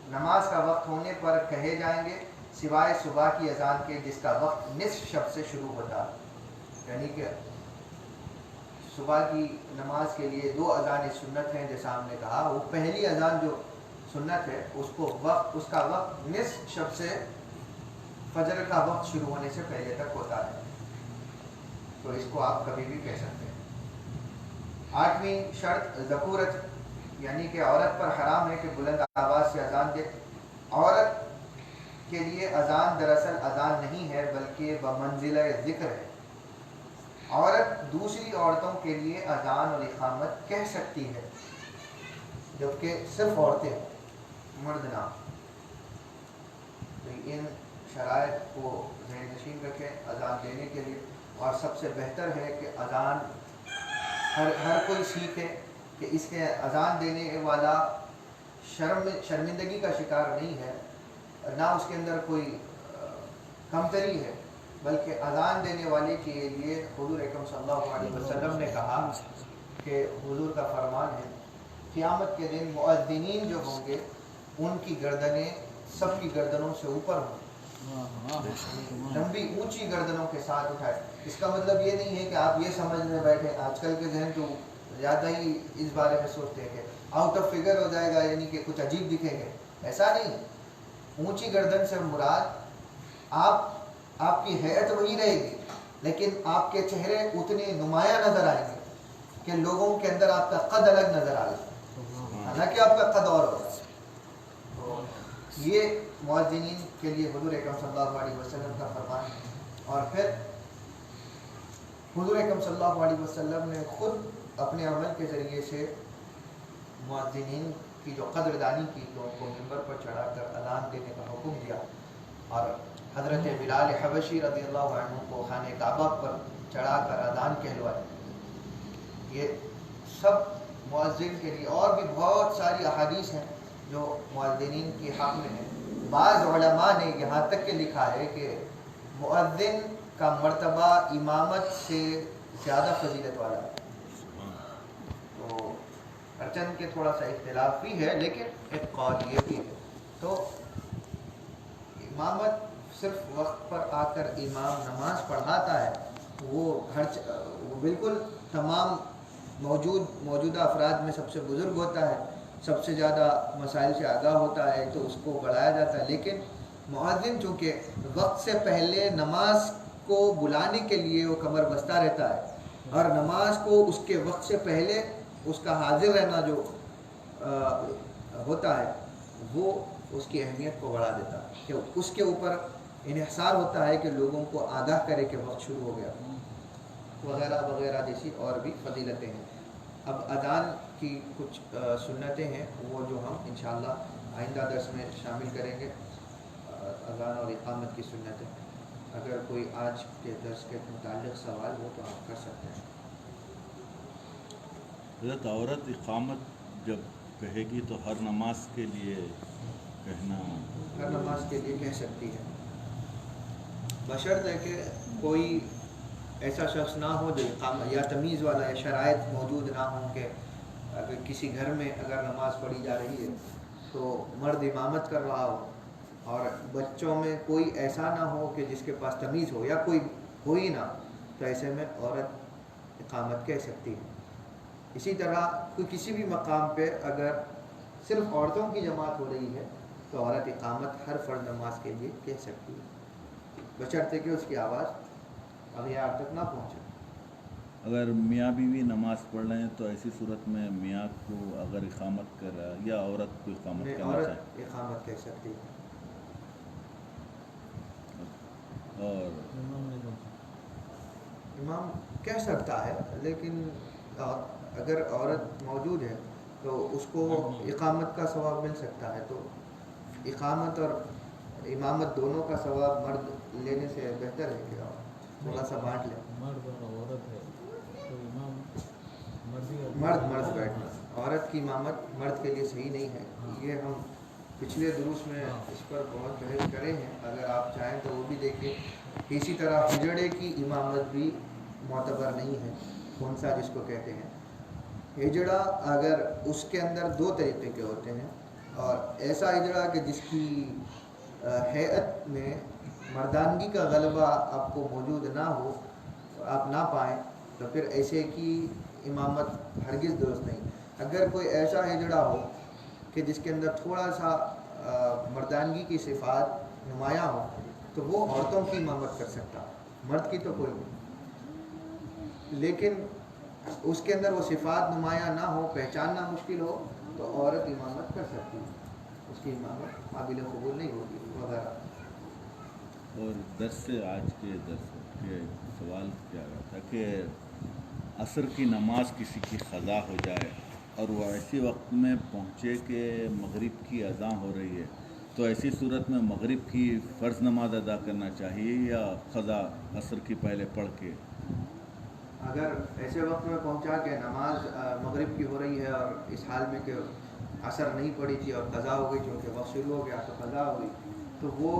نماز کا وقت ہونے پر کہے جائیں گے سوائے صبح کی اذان کے جس کا وقت نصف شب سے شروع ہوتا ہے، یعنی کہ صبح کی نماز کے لیے دو اذان سنت ہیں جیسا ہم نے کہا، وہ پہلی اذان جو سنت ہے اس کا وقت نصف شب سے فجر کا وقت شروع ہونے سے پہلے تک ہوتا ہے، تو اس کو آپ کبھی بھی کہہ سکتے ہیں۔ آٹھویں شرط ذکورت، یعنی کہ عورت پر حرام ہے کہ بلند آواز سے اذان دے۔ عورت کے لیے اذان دراصل اذان نہیں ہے بلکہ بمنزلہ ذکر ہے۔ عورت دوسری عورتوں کے لیے اذان اور اقامت کہہ سکتی ہے جبکہ صرف عورتیں، مرد نہ۔ تو ان شرائط کو ذہن نشین رکھیں اذان دینے کے لیے، اور سب سے بہتر ہے کہ اذان ہر کوئی سیکھے کہ اس کے اذان دینے والا شرمندگی کا شکار نہیں ہے، نہ اس کے اندر کوئی کمتری ہے، بلکہ اذان دینے والے کے لیے حضور اکرم صلی اللہ علیہ وسلم نے کہا کہ حضور کا فرمان ہے قیامت کے دن مؤذنین جو ہوں گے ان کی گردنیں سب کی گردنوں سے اوپر ہوں، لمبی اونچی گردنوں کے ساتھ اٹھائے۔ اس کا مطلب یہ نہیں ہے کہ آپ یہ سمجھنے بیٹھے، آج کل کے ذہن تو زیادہ ہی اس بارے میں سوچتے ہیں کہ آؤٹ آف فگر ہو جائے گا، یعنی کہ کچھ عجیب دکھیں گے، ایسا نہیں۔ اونچی گردن سے مراد آپ کی حیت وہی رہے گی لیکن آپ کے چہرے اتنے نمایاں نظر آئیں گے کہ لوگوں کے اندر آپ کا قد الگ نظر آئے گا، حالانکہ آپ کا قد اور ہوگا۔ تو یہ مؤذنین کے لیے حضور اکرم صلی اللہ علیہ وسلم کا فرمان ہے۔ اور پھر حضور اکرم صلی اللہ علیہ وسلم نے خود اپنے عمل کے ذریعے سے مؤذنین کی جو قدردانی کی تو ان کو منبر پر چڑھا کر اذان دینے کا حکم دیا، اور حضرت بلال حبشی رضی اللہ عنہ کو خانہ کعبہ پر چڑھا کر اذان کہلوائی۔ یہ سب مؤذن کے لیے، اور بھی بہت ساری احادیث ہیں جو مؤذنین کی حق میں ہیں۔ بعض علماء نے یہاں تک کہ لکھا ہے کہ مؤذن کا مرتبہ امامت سے زیادہ فضیلت والا ہے۔ تو اگرچہ کے تھوڑا سا اختلاف بھی ہے لیکن ایک قول یہ بھی ہے۔ تو امامت صرف وقت پر آ کر امام نماز پڑھاتا ہے، وہ بالکل تمام موجودہ افراد میں سب سے بزرگ ہوتا ہے، سب سے زیادہ مسائل سے آگاہ ہوتا ہے تو اس کو بڑھایا جاتا ہے، لیکن مؤذن چونکہ وقت سے پہلے نماز کو بلانے کے لیے وہ کمر بستہ رہتا ہے، اور نماز کو اس کے وقت سے پہلے اس کا حاضر رہنا جو ہوتا ہے وہ اس کی اہمیت کو بڑھا دیتا ہے کہ اس کے اوپر انحصار ہوتا ہے کہ لوگوں کو آگاہ کرے کہ وقت شروع ہو گیا وغیرہ وغیرہ جیسی اور بھی فضیلتیں ہیں۔ اب اذان کی کچھ سنتیں ہیں وہ جو ہم انشاءاللہ آئندہ درس میں شامل کریں گے، اذان اور اقامت کی سنتیں۔ اگر کوئی آج کے درس کے متعلق سوال ہو تو آپ کر سکتے ہیں۔ حضرت عورت اقامت جب کہے گی تو ہر نماز کے لیے کہنا؟ ہر نماز کے لیے کہہ سکتی ہے، بشرط ہے کہ کوئی ایسا شخص نہ ہو جو اقامت یا تمیز والا یا شرائط موجود نہ ہوں کہ اگر کسی گھر میں اگر نماز پڑھی جا رہی ہے تو مرد امامت کر رہا ہو اور بچوں میں کوئی ایسا نہ ہو کہ جس کے پاس تمیز ہو یا کوئی ہو ہی نہ، تو ایسے میں عورت اقامت کہہ سکتی ہے۔ اسی طرح کوئی کسی بھی مقام پہ اگر صرف عورتوں کی جماعت ہو رہی ہے تو عورت اقامت ہر فرض نماز کے لیے کہہ سکتی ہے، بشرطے کہ اس کی آواز اغیار تک نہ پہنچے۔ اگر میاں بیوی نماز پڑھ رہے ہیں تو ایسی صورت میں میاں کو اگر اقامت کر رہا ہے یا عورت کو اقامت کرنا چاہیے؟ عورت اقامت کہہ سکتی ہے۔ اور امام کہہ سکتا ہے، لیکن اگر عورت موجود ہے تو اس کو اقامت کا ثواب مل سکتا ہے، تو اقامت اور امامت دونوں کا ثواب مرد لینے سے بہتر ہے کہ تھوڑا سا بانٹ لیں۔ مرد اور عورت ہے تو امام مرد بیٹھنا، عورت کی امامت مرد کے لیے صحیح نہیں ہے۔ یہ ہم پچھلے دروس میں اس پر بہت بحث کرے ہیں، اگر آپ چاہیں تو وہ بھی دیکھیں۔ اسی طرح ہجڑے کی امامت بھی معتبر نہیں ہے، خنثی جس کو کہتے ہیں۔ ہجڑا اگر اس کے اندر دو طریقے کے ہوتے ہیں، اور ایسا ہجڑا کہ جس کی ہیئت میں مردانگی کا غلبہ آپ کو موجود نہ ہو، آپ نہ پائیں، تو پھر ایسے کی امامت ہرگز درست نہیں۔ اگر کوئی ایسا ہجڑا ہو کہ جس کے اندر تھوڑا سا مردانگی کی صفات نمایاں ہو تو وہ عورتوں کی امامت کر سکتا، مرد کی تو کوئی نہیں۔ لیکن اس کے اندر وہ صفات نمایاں نہ ہو، پہچاننا مشکل ہو، تو عورت امامت کر سکتی ہے، اس کی امامت قابل قبول نہیں ہوگی وغیرہ۔ اور درس سے آج کے درس کے سوال کیا رہا تھا کہ عصر کی نماز کسی کی قضا ہو جائے اور وہ ایسی وقت میں پہنچے کہ مغرب کی اذان ہو رہی ہے، تو ایسی صورت میں مغرب کی فرض نماز ادا کرنا چاہیے یا قضا عصر کی پہلے پڑھ کے؟ اگر ایسے وقت میں پہنچا کہ نماز مغرب کی ہو رہی ہے اور اس حال میں کہ عصر نہیں پڑی تھی اور قضا ہو گئی، چونکہ وقت شروع ہو گیا تو قضا ہو گئی، تو وہ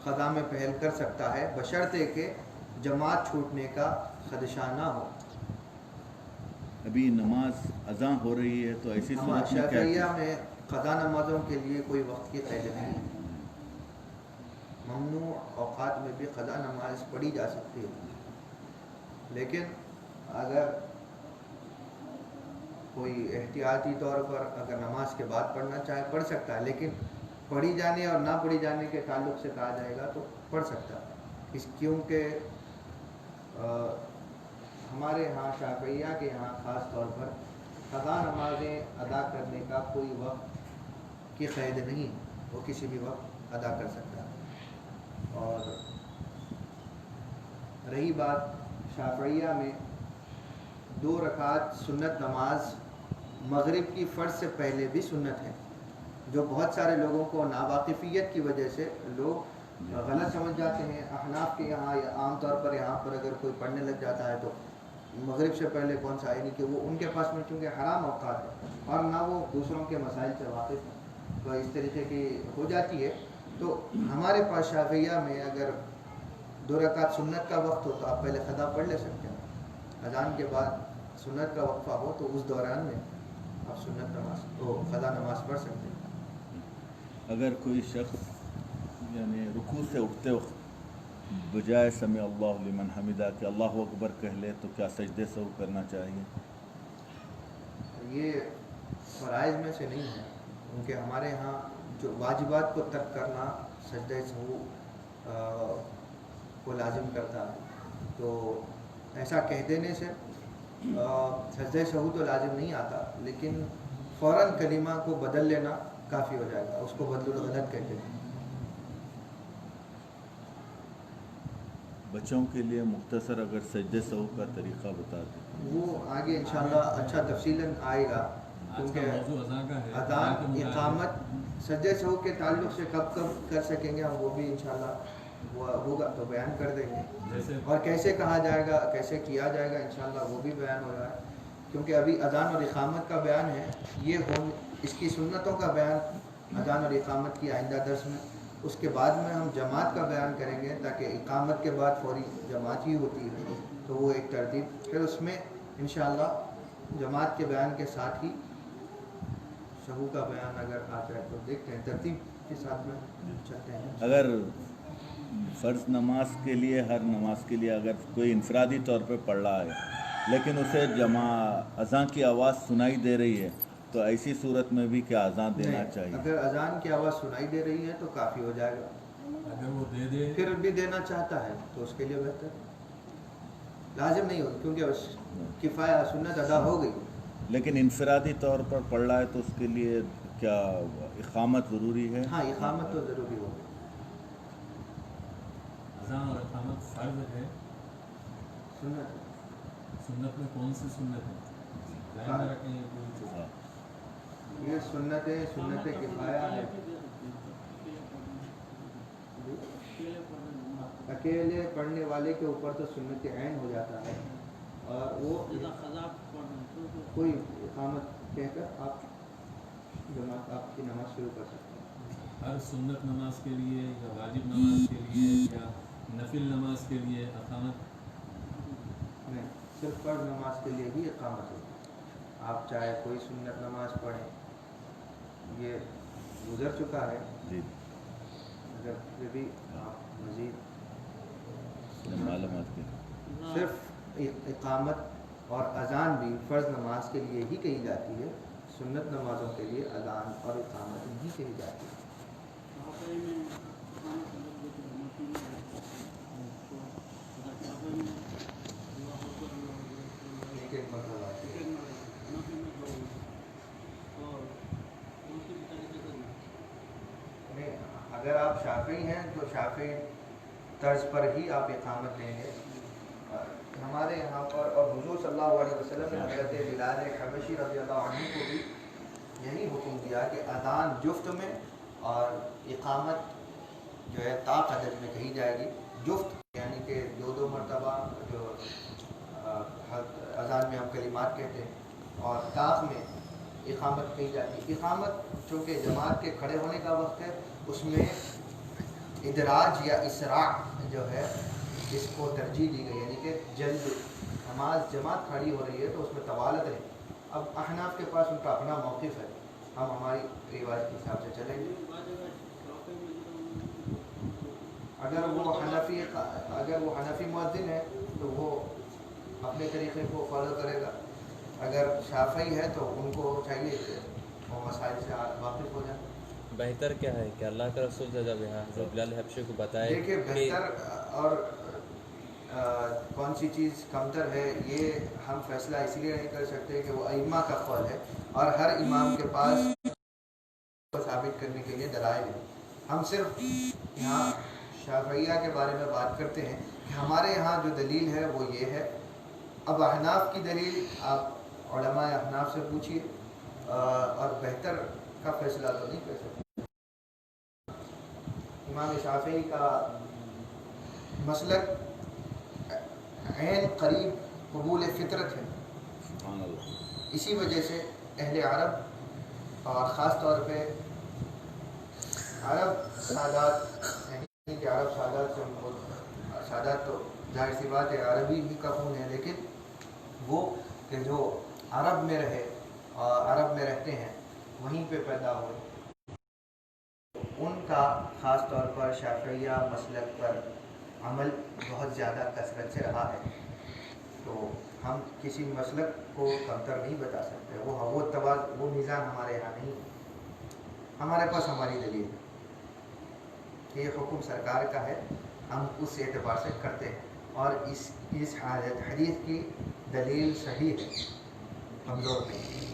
قضا میں پہل کر سکتا ہے، بشرطے کہ جماعت چھوٹنے کا خدشہ نہ ہو۔ ابھی نماز اذان ہو رہی ہے تو ایسی صورت میں کیا شافعیہ میں قضا نمازوں کے لیے کوئی وقت کی قید نہیں ہے، ممنوع اوقات میں بھی قضا نماز پڑھی جا سکتی ہے، لیکن اگر کوئی احتیاطی طور پر اگر نماز کے بعد پڑھنا چاہے پڑھ سکتا ہے، لیکن پڑھی جانے اور نہ پڑھی جانے کے تعلق سے کہا جائے گا تو پڑھ سکتا ہے، کیونکہ ہمارے یہاں شافعیہ کے یہاں خاص طور پر قضا نمازیں ادا کرنے کا کوئی وقت کی قید نہیں، وہ کسی بھی وقت ادا کر سکتا ہے۔ اور رہی بات شافعیہ میں 2 رکعت سنت نماز مغرب کی فرض سے پہلے بھی سنت ہے، جو بہت سارے لوگوں کو ناواقفیت کی وجہ سے لوگ غلط سمجھ جاتے ہیں۔ احناف کے یہاں یا عام طور پر یہاں پر اگر کوئی پڑھنے لگ جاتا ہے تو مغرب سے پہلے کون سا، یعنی کہ وہ ان کے پاس میں چونکہ حرام اوقات ہے اور نہ وہ دوسروں کے مسائل سے واقف ہیں، تو اس طریقے کی ہو جاتی ہے۔ تو ہمارے پاس شافعیہ میں اگر 2 رکعت سنت کا وقت ہو تو آپ پہلے قضا پڑھ لے سکتے ہیں، اذان کے بعد سنت کا وقفہ ہو تو اس دوران میں آپ سنت نماز کو قضا نماز پڑھ سکتے ہیں۔ اگر کوئی شخص یعنی رکوع سے اٹھتے وقت بجائے سمع اللہ لمن حمدہ کہ اللہ اکبر کہہ لے تو کیا سجدے سہو کرنا چاہیے؟ یہ فرائض میں سے نہیں ہے، کیونکہ ہمارے ہاں جو واجبات کو ترک کرنا سجدہ سہو کو لازم کرتا ہے، تو ایسا کہہ دینے سے سجدہ سہو تو لازم نہیں آتا، لیکن فوراً کلمہ کو بدل لینا کافی ہو جائے گا. اس کو بدل الغلط کہتے ہیں. بچوں کے لیے مختصر اگر سجدے سہو کا طریقہ بتا دیں. وہ آگے انشاءاللہ اچھا تفصیلاً آئے گا، کیونکہ اذان اقامت سجدے سہو کے تعلق سے کب کر سکیں گے ہم، وہ بھی انشاءاللہ وہ ہوگا تو بیان کر دیں گے. اور کیسے کہا جائے گا، کیسے کیا جائے گا، انشاءاللہ وہ بھی بیان ہو رہا ہے. کیونکہ ابھی اذان اور اقامت کا بیان ہے، یہ اس کی سنتوں کا بیان اذان اور اقامت کی آئندہ درس میں. اس کے بعد میں ہم جماعت کا بیان کریں گے، تاکہ اقامت کے بعد فوری جماعت ہی ہوتی ہے، تو وہ ایک ترتیب. پھر اس میں انشاءاللہ جماعت کے بیان کے ساتھ ہی شہو کا بیان اگر آ جائے تو دیکھتے ہیں، ترتیب کے ساتھ میں چلتے ہیں. اگر فرض نماز کے لیے، ہر نماز کے لیے اگر کوئی انفرادی طور پہ پڑھ رہا ہے لیکن اسے اذان کی آواز سنائی دے رہی ہے، تو ایسی صورت میں بھی کیا اذان دینا چاہیے؟ اگر اذان کی آواز سنائی دے رہی ہے تو کافی ہو جائے گا. اگر وہ دے دے پھر بھی دینا چاہتا ہے تو اس کے لیے بہتر. لازم نہیں ہوگی کیونکہ اس کفایہ سنت ادا ہو گئی. لیکن انفرادی طور پر پڑھ رہا ہے تو اس کے لیے کیا اقامت ضروری ہے؟ ہاں، اقامت تو ضروری ہوگی. اذان اور اقامت فرض ہے. سنت میں کون سی سنت ہے؟ ذہن میں رکھیں. یہ سنت کفایہ ہے. اکیلے پڑھنے والے کے اوپر تو سنت عین ہو جاتا ہے، اور وہ کوئی اقامت کہہ کر آپ جماعت آپ کی نماز شروع کر سکتے ہیں. ہر سنت نماز کے لیے یا واجب نماز کے لیے یا نفل نماز کے لیے اقامت نہیں، صرف فرض نماز کے لیے ہی اقامت ہوتی ہے. آپ چاہے کوئی سنت نماز پڑھیں، یہ گزر چکا ہے. جی، اگر پھر بھی آپ مزید معلومات کے صرف اقامت اور اذان بھی فرض نماز کے لیے ہی کہی جاتی ہے، سنت نمازوں کے لیے اذان اور اقامت نہیں کہی جاتی ہے. ایک مطلب آتی ہے. اگر آپ شافعی ہیں تو شافعی طرز پر ہی آپ اقامت دیں گے. ہمارے یہاں پر اور حضور صلی اللہ علیہ وسلم نے حضرت بلال حبشی رضی اللہ عنہ کو بھی یہی حکم دیا کہ اذان جفت میں اور اقامت جو ہے طاق عدد میں کہی جائے گی. جفت یعنی کہ دو مرتبہ جو اذان میں ہم کلمات کہتے ہیں، اور طاق میں اقامت کہی جاتی ہے. اقامت چونکہ جماعت کے کھڑے ہونے کا وقت ہے، اس میں ادراج یا اسراع جو ہے اس کو ترجیح دی گئی، یعنی کہ جلد نماز جماعت کھڑی ہو رہی ہے تو اس میں طوالت ہے. اب احناف کے پاس ان کا اپنا موقف ہے، ہم ہماری روایت کے حساب سے چلیں گے. اگر وہ حنفی مؤذن ہے تو وہ اپنے طریقے کو فالو کرے گا. اگر شافعی ہے تو ان کو چاہیے کہ وہ مسائل سے واقف ہو جائیں. بہتر کیا ہے کہ اللہ کے رسول صلی اللہ علیہ وسلم حضرت بلال حبشی کو بتائے. دیکھیے بہتر اور کون سی چیز کمتر ہے یہ ہم فیصلہ اس لیے نہیں کر سکتے کہ وہ ائمہ کا قول ہے، اور ہر امام کے پاس ثابت کرنے کے لیے دلائل ہے. ہم صرف یہاں شافعیہ کے بارے میں بات کرتے ہیں کہ ہمارے یہاں جو دلیل ہے وہ یہ ہے. اب احناف کی دلیل آپ علماء احناف سے پوچھیے، اور بہتر کا فیصلہ تو نہیں کر سکتے. امام شافعی کا مسلک عین قریب قبول فطرت ہے. سبحان اللہ. اسی وجہ سے اہل عرب اور خاص طور پہ عرب سادات، یعنی کہ عرب سادات سے سادات تو ظاہر سی بات ہے عربی ہی کا خون ہے، لیکن وہ کہ جو عرب میں رہے اور عرب میں رہتے ہیں وہیں پہ پیدا ہوئے، ان کا خاص طور پر شافعیہ مسلک پر عمل بہت زیادہ کثرت سے رہا ہے. تو ہم کسی مسلک کو کمتر نہیں بتا سکتے. وہ میزان ہمارے یہاں نہیں ہے. ہمارے پاس ہماری دلیل ہے کہ یہ حکم سرکار کا ہے، ہم اس اعتبار سے کرتے ہیں. اور اس حدیث کی دلیل صحیح ہے، کمزور نہیں.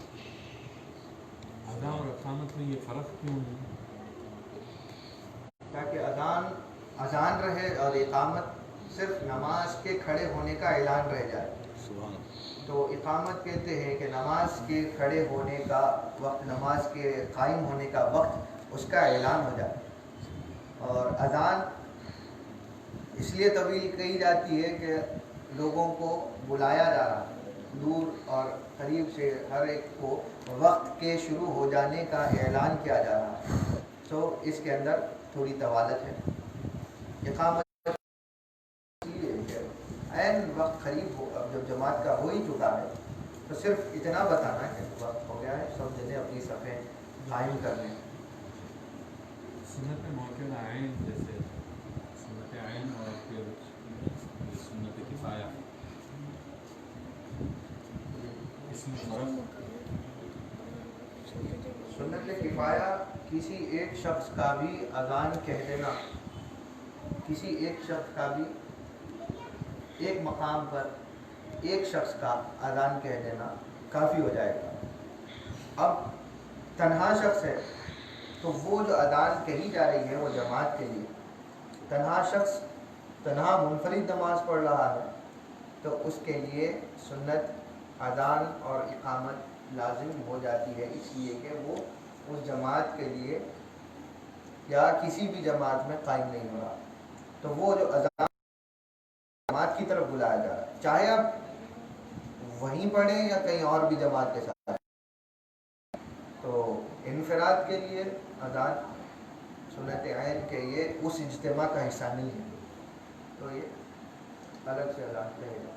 اذان اور اقامت میں یہ فرق کیوں ہے؟ تاکہ اذان رہے اور اقامت صرف نماز کے کھڑے ہونے کا اعلان رہ جائے. تو اقامت کہتے ہیں کہ نماز کے کھڑے ہونے کا وقت، نماز کے قائم ہونے کا وقت اس کا اعلان ہو جائے. اور اذان اس لیے طویل کہی جاتی ہے کہ لوگوں کو بلایا جا رہا ہے، دور اور قریب سے ہر ایک کو وقت کے شروع ہو جانے کا اعلان کیا جا رہا ہے. تو اس کے اندر تھوڑی طوالت ہے. اقامت عین وقت قریب ہو، اب جب جماعت کا ہو ہی چکا ہے تو صرف اتنا بتانا کہ وقت ہو گیا ہے، سب جنے اپنی صفیں قائم کر لیں. سنت موقع عین جیسے سنت عین اور پھر سنت کفایہ، اس میں فرق؟ سنت کفایہ کسی ایک شخص کا بھی اذان کہہ دینا، کسی ایک شخص کا بھی ایک مقام پر ایک شخص کا اذان کہہ دینا کافی ہو جائے گا. اب تنہا شخص ہے تو وہ جو اذان کہی جا رہی ہے وہ جماعت کے لیے، تنہا شخص تنہا منفرد نماز پڑھ رہا ہے تو اس کے لیے سنت اذان اور اقامت لازم ہو جاتی ہے، اس لیے کہ وہ اس جماعت کے لیے یا کسی بھی جماعت میں قائم نہیں ہو رہا. تو وہ جو اذان جماعت کی طرف بلایا جا رہا ہے، چاہے آپ وہیں پڑھیں یا کہیں اور بھی جماعت کے ساتھ. تو انفراد کے لیے اذان سنت عین کے یہ اس اجتماع کا حصہ نہیں ہے، تو یہ الگ سے اذان کہے گا.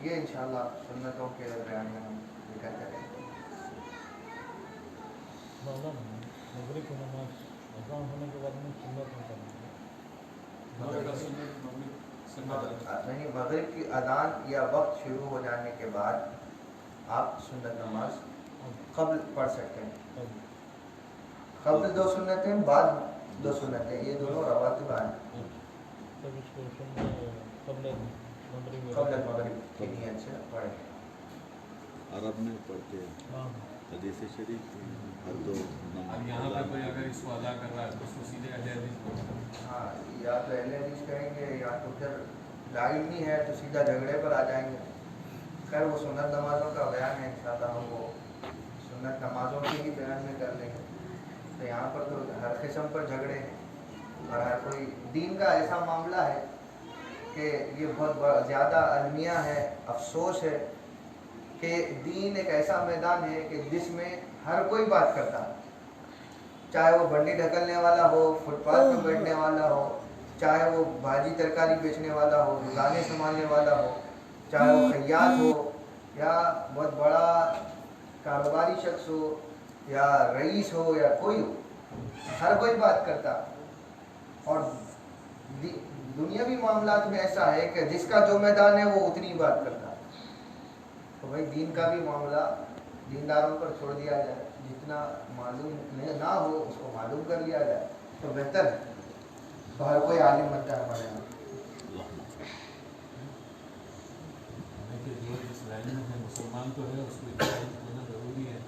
یہ انشاءاللہ سنتوں کے بیان میں ہم ذکر کریں گے. مغرب کی نماز اذان ہونے کے بعد میں سنت میں نہیں، مغرب کی اذان یا وقت شروع ہو جانے کے بعد آپ سنت نماز قبل پڑھ سکتے ہیں. قبل 2 سنتیں، بعد 2 سنتیں، یہ دونوں رواتب ہیں. قبل مغرب کی نیت سے پڑھیں. عرب میں پڑھتے حدیث شریف ہر 2 اب یہاں پہ کوئی اگر اس کو ادا کر رہا ہے تو اس کو سیدھے اہل حدیث پڑھتا ہے. ہاں، یا تو اہل حدیث کہیں گے یا تو پھر لائن نہیں ہے تو سیدھا جھگڑے پر آ جائیں گے. خیر وہ سنت نمازوں کا بیان ہے، انشاءاللہ ہم وہ سنت نمازوں کے ہی بیان میں کر لیں گے. تو یہاں پر تو ہر قسم پر جھگڑے ہیں اور ہر کوئی دین کا ایسا معاملہ ہے کہ یہ بہت زیادہ المیہ ہے. افسوس ہے کہ دین ایک ایسا میدان ہے کہ جس میں ہر کوئی بات کرتا ہے، چاہے وہ بنڈی ڈھکلنے والا ہو، فٹ پاتھ پہ بیٹھنے والا ہو، چاہے وہ بھاجی ترکاری بیچنے والا ہو، دکانیں سنبھالنے والا ہو، چاہے وہ خیاط ہو یا بہت بڑا کاروباری شخص ہو یا رئیس ہو یا کوئی ہو، ہر کوئی بات کرتا. اور دنیاوی معاملات میں ایسا ہے کہ جس کا جو میدان ہے وہ اتنی بات کرتا. تو بھائی دین کا بھی معاملہ دینداروں پر چھوڑ دیا جائے، جتنا معلوم نہ ہو اس کو معلوم کر لیا جائے تو بہتر ہے. تو ہر کوئی عالم بنتا ہے ہمارے یہاں. جو اس لائن میں ہے مسلمان تو ہے، اس کو اجتہاد ہونا ضروری ہے.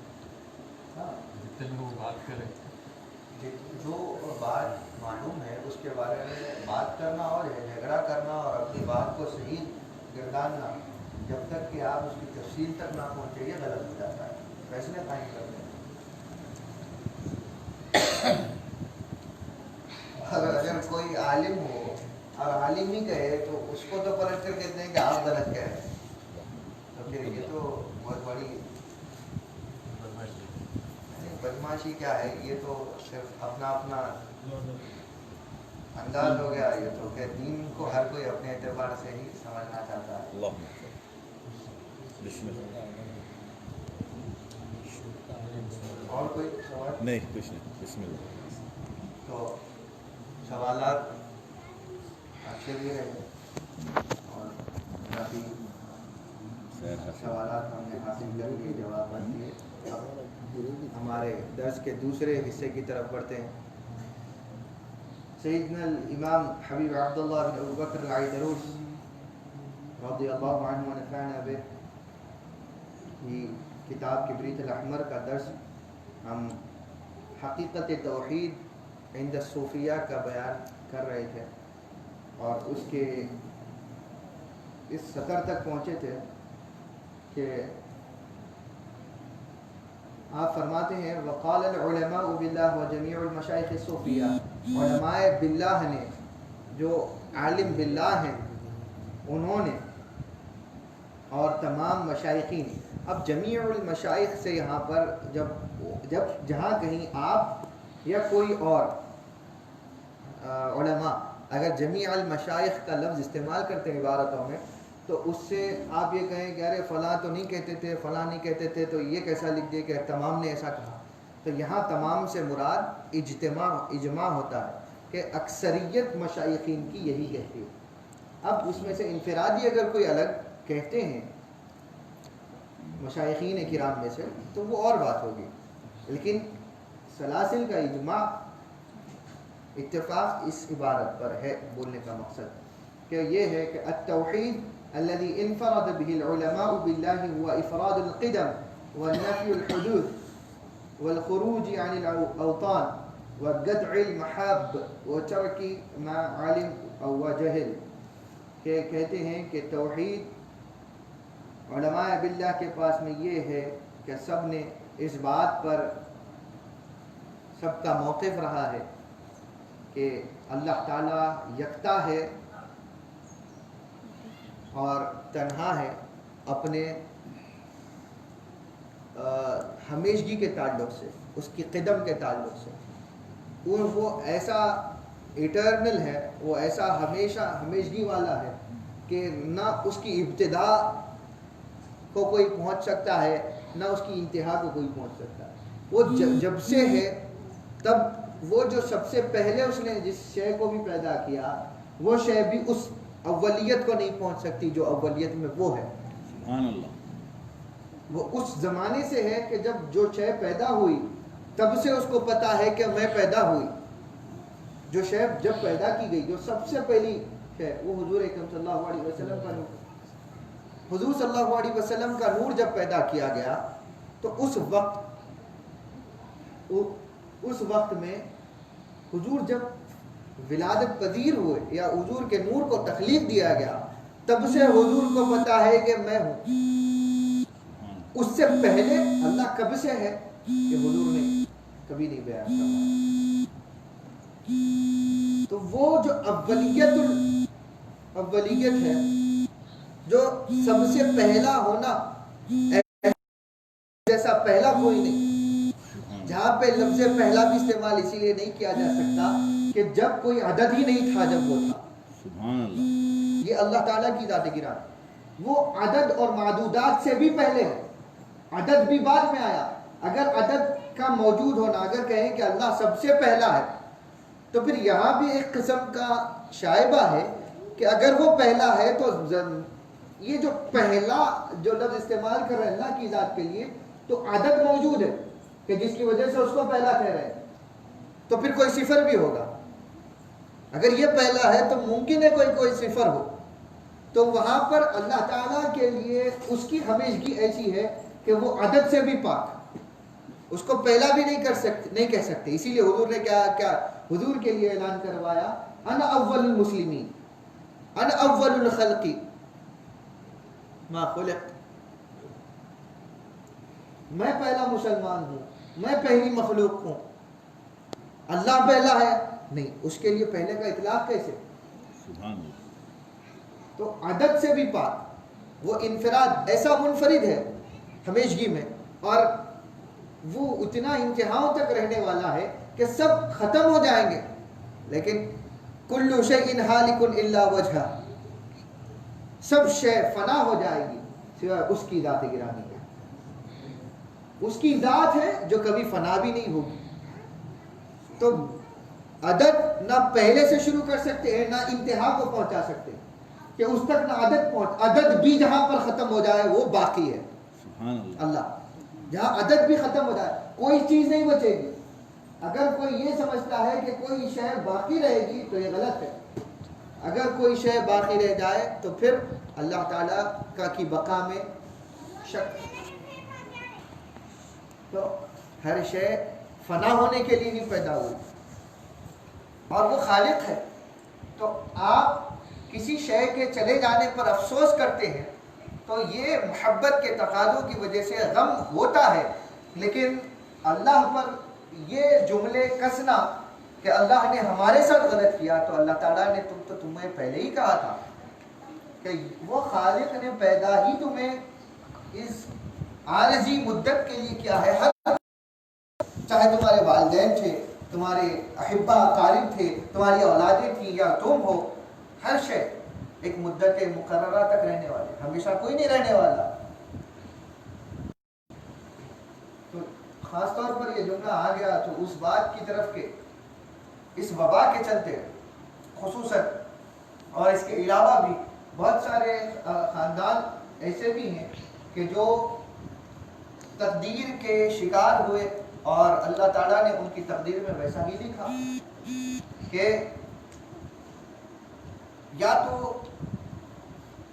جتنے میں وہ بات کرے، جو بات معلوم ہے اس کے بارے میں بات کرنا اور جھگڑا کرنا اور اپنی بات کو صحیح گرداننا جب تک کہ آپ اس کی تفصیل تک نہ پہنچے یہ غلط ہو جاتا ہے. فیصلے قائم کرتے ہیں. اگر کوئی عالم ہو اور عالم ہی کہے تو اس کو تو پلٹ کر کہتے ہیں کہ آپ غلط کہہ رہے ہیں. تو پھر یہ تو بہت بڑی بدماشی کیا ہے، یہ تو صرف اپنا اپنا انداز ہو گیا. یہ تو کہ دین کو ہر کوئی اپنے اعتبار سے ہی سمجھنا چاہتا ہے. اور کوئی سوال؟ نہیں، کچھ نہیں. بسم اللہ. تو سوالات اچھے بھی رہے اور کافی سوالات ہم نے حاصل کر لیے، جوابات دیے. اب ہمارے درس کے دوسرے حصے کی طرف بڑھتے ہیں. سیدنا الامام حبیب عبداللہ بن ابو بکر العیدروس رضی اللہ عنہ ونفعنا به کی کتاب کبریت الاحمر کا درس ہم حقیقت توحید عند الصوفیہ کا بیان کر رہے تھے، اور اس کے اس سطر تک پہنچے تھے کہ آپ فرماتے ہیں وقال العلماء باللہ وجمیع المشائخ الصوفیہ، علماء باللہ نے، جو عالم باللہ ہیں انہوں نے، اور تمام مشائخین. اب جمیع المشائخ سے یہاں پر جب جہاں کہیں آپ یا کوئی اور علماء اگر جمیع المشائخ کا لفظ استعمال کرتے ہیں عبارتوں میں، تو اس سے آپ یہ کہیں کہ ارے فلاں تو نہیں کہتے تھے، فلاں نہیں کہتے تھے، تو یہ کیسا لکھ دیا کہ تمام نے ایسا کہا. تو یہاں تمام سے مراد اجماع ہوتا ہے کہ اکثریت مشائخین کی یہی کہتی ہے. اب اس میں سے انفرادی اگر کوئی الگ کہتے ہیں مشائخین کرام میں سے تو وہ اور بات ہوگی، لیکن سلاسل کا اجماع اتفاق اس عبارت پر ہے. بولنے کا مقصد کہ یہ ہے کہ التوحید الذي انفرد به العلماء بالله هو افراد القدم والنفي الحدوث والخروج عن الاوطان وقطع المحاب وترك ما علم او جهل. کہ کہتے ہیں کہ توحید علماء باللہ کے پاس میں یہ ہے کہ سب نے اس بات پر سب کا موقف رہا ہے کہ اللہ تعالیٰ یکتا ہے اور تنہا ہے اپنے ہمیشگی کے تعلق سے، اس کی قدم کے تعلق سے. وہ ایسا ایٹرنل ہے، وہ ایسا ہمیشگی والا ہے کہ نہ اس کی ابتدا کو کوئی پہنچ سکتا ہے، نہ اس کی انتہا کو کوئی پہنچ سکتا ہے. وہ جب سے ہے تب وہ جو سب سے پہلے اس نے جس شے کو بھی پیدا کیا وہ شے بھی اس اولیت کو نہیں پہنچ سکتی جو اولیت میں وہ ہے. سبحان اللہ. وہ اس زمانے سے ہے کہ جب جو شے پیدا ہوئی تب سے اس کو پتا ہے کہ میں پیدا ہوئی. جو شے جب پیدا کی گئی، جو سب سے پہلی شے، وہ حضور اکرم صلی اللہ علیہ وسلم کا نور. حضور صلی اللہ علیہ وسلم کا نور جب پیدا کیا گیا تو اس وقت میں حضور جب ولادت پذیر ہوئے یا حضور کے نور کو تخلیق دیا گیا تب سے حضور کو پتا ہے کہ میں ہوں. اس سے پہلے اللہ کب سے ہے کہ حضور نے کبھی نہیں بیان کرا. تو وہ جو اولیت ہے، جو سب سے پہلا ہونا، جیسا پہلا کوئی نہیں. جہاں پہ لفظ پہلا بھی استعمال اسی لیے نہیں کیا جا سکتا کہ جب کوئی عدد ہی نہیں تھا جب وہ تھا. سبحان اللہ. یہ اللہ تعالیٰ کی ذات گران. وہ عدد اور معدودات سے بھی پہلے ہے، عدد بھی بعد میں آیا. اگر عدد کا موجود ہونا، اگر کہیں کہ اللہ سب سے پہلا ہے، تو پھر یہاں بھی ایک قسم کا شائبہ ہے کہ اگر وہ پہلا ہے تو یہ جو پہلا جو لفظ استعمال کر رہے ہیں اللہ کی ذات کے لیے، تو عدد موجود ہے کہ جس کی وجہ سے اس کو پہلا کہہ رہے ہیں. تو پھر کوئی صفر بھی ہوگا. اگر یہ پہلا ہے تو ممکن ہے کوئی صفر ہو. تو وہاں پر اللہ تعالیٰ کے لیے اس کی ہمیشگی ایسی ہے کہ وہ عدد سے بھی پاک، اس کو پہلا بھی نہیں کہہ سکتے. اسی لیے حضور نے کیا حضور کے لیے اعلان کروایا، انا اول المسلمین، انا اول الخلق ما خلقت. میں پہلا مسلمان ہوں، میں پہلی مخلوق ہوں. اللہ پہلا ہے نہیں، اس کے لیے پہلے کا اطلاق کیسے؟ سبحان اللہ. تو عدد سے بھی پاک، وہ انفراد ایسا منفرد ہے ہمیشگی میں، اور وہ اتنا انتہاؤں تک رہنے والا ہے کہ سب ختم ہو جائیں گے، لیکن کل شیء ہالک الا وجہہ، سب شے فنا ہو جائے گی سوائے اس کی ذات گرامی ہے. اس کی ذات ہے جو کبھی فنا بھی نہیں ہوگی. تو عدد نہ پہلے سے شروع کر سکتے ہیں، نہ انتہا کو پہنچا سکتے کہ اس تک نہ عدد بھی جہاں پر ختم ہو جائے وہ باقی ہے. سبحان اللہ جہاں عدد بھی ختم ہو جائے کوئی چیز نہیں بچے گی. اگر کوئی یہ سمجھتا ہے کہ کوئی شے باقی رہے گی تو یہ غلط ہے. اگر کوئی شے باقی رہ جائے تو پھر اللہ تعالیٰ کا کی بقا میں شک. تو ہر شے فنا ہونے کے لیے ہی پیدا ہوئی اور وہ خالق ہے. تو آپ کسی شے کے چلے جانے پر افسوس کرتے ہیں تو یہ محبت کے تقاضوں کی وجہ سے غم ہوتا ہے. لیکن اللہ پر یہ جملے کسنا کہ اللہ نے ہمارے ساتھ غلط کیا، تو اللہ تعالیٰ نے تمہیں پہلے ہی کہا تھا کہ وہ خالق نے پیدا ہی تمہیں اس عارضی مدت کے لیے کیا ہے. ہر چاہے تمہارے والدین تھے، تمہارے احبہ اقارب تھے، تمہاری اولادیں تھیں یا تم ہو، ہر شے ایک مدت مقررہ تک رہنے والے، ہمیشہ کوئی نہیں رہنے والا. تو خاص طور پر یہ جملہ آ گیا تو اس بات کی طرف کہ اس وبا کے چلتے خصوصاً اور اس کے علاوہ بھی بہت سارے خاندان ایسے بھی ہیں کہ جو تقدیر کے شکار ہوئے اور اللہ تعالیٰ نے ان کی تقدیر میں ویسا ہی لکھا کہ یا تو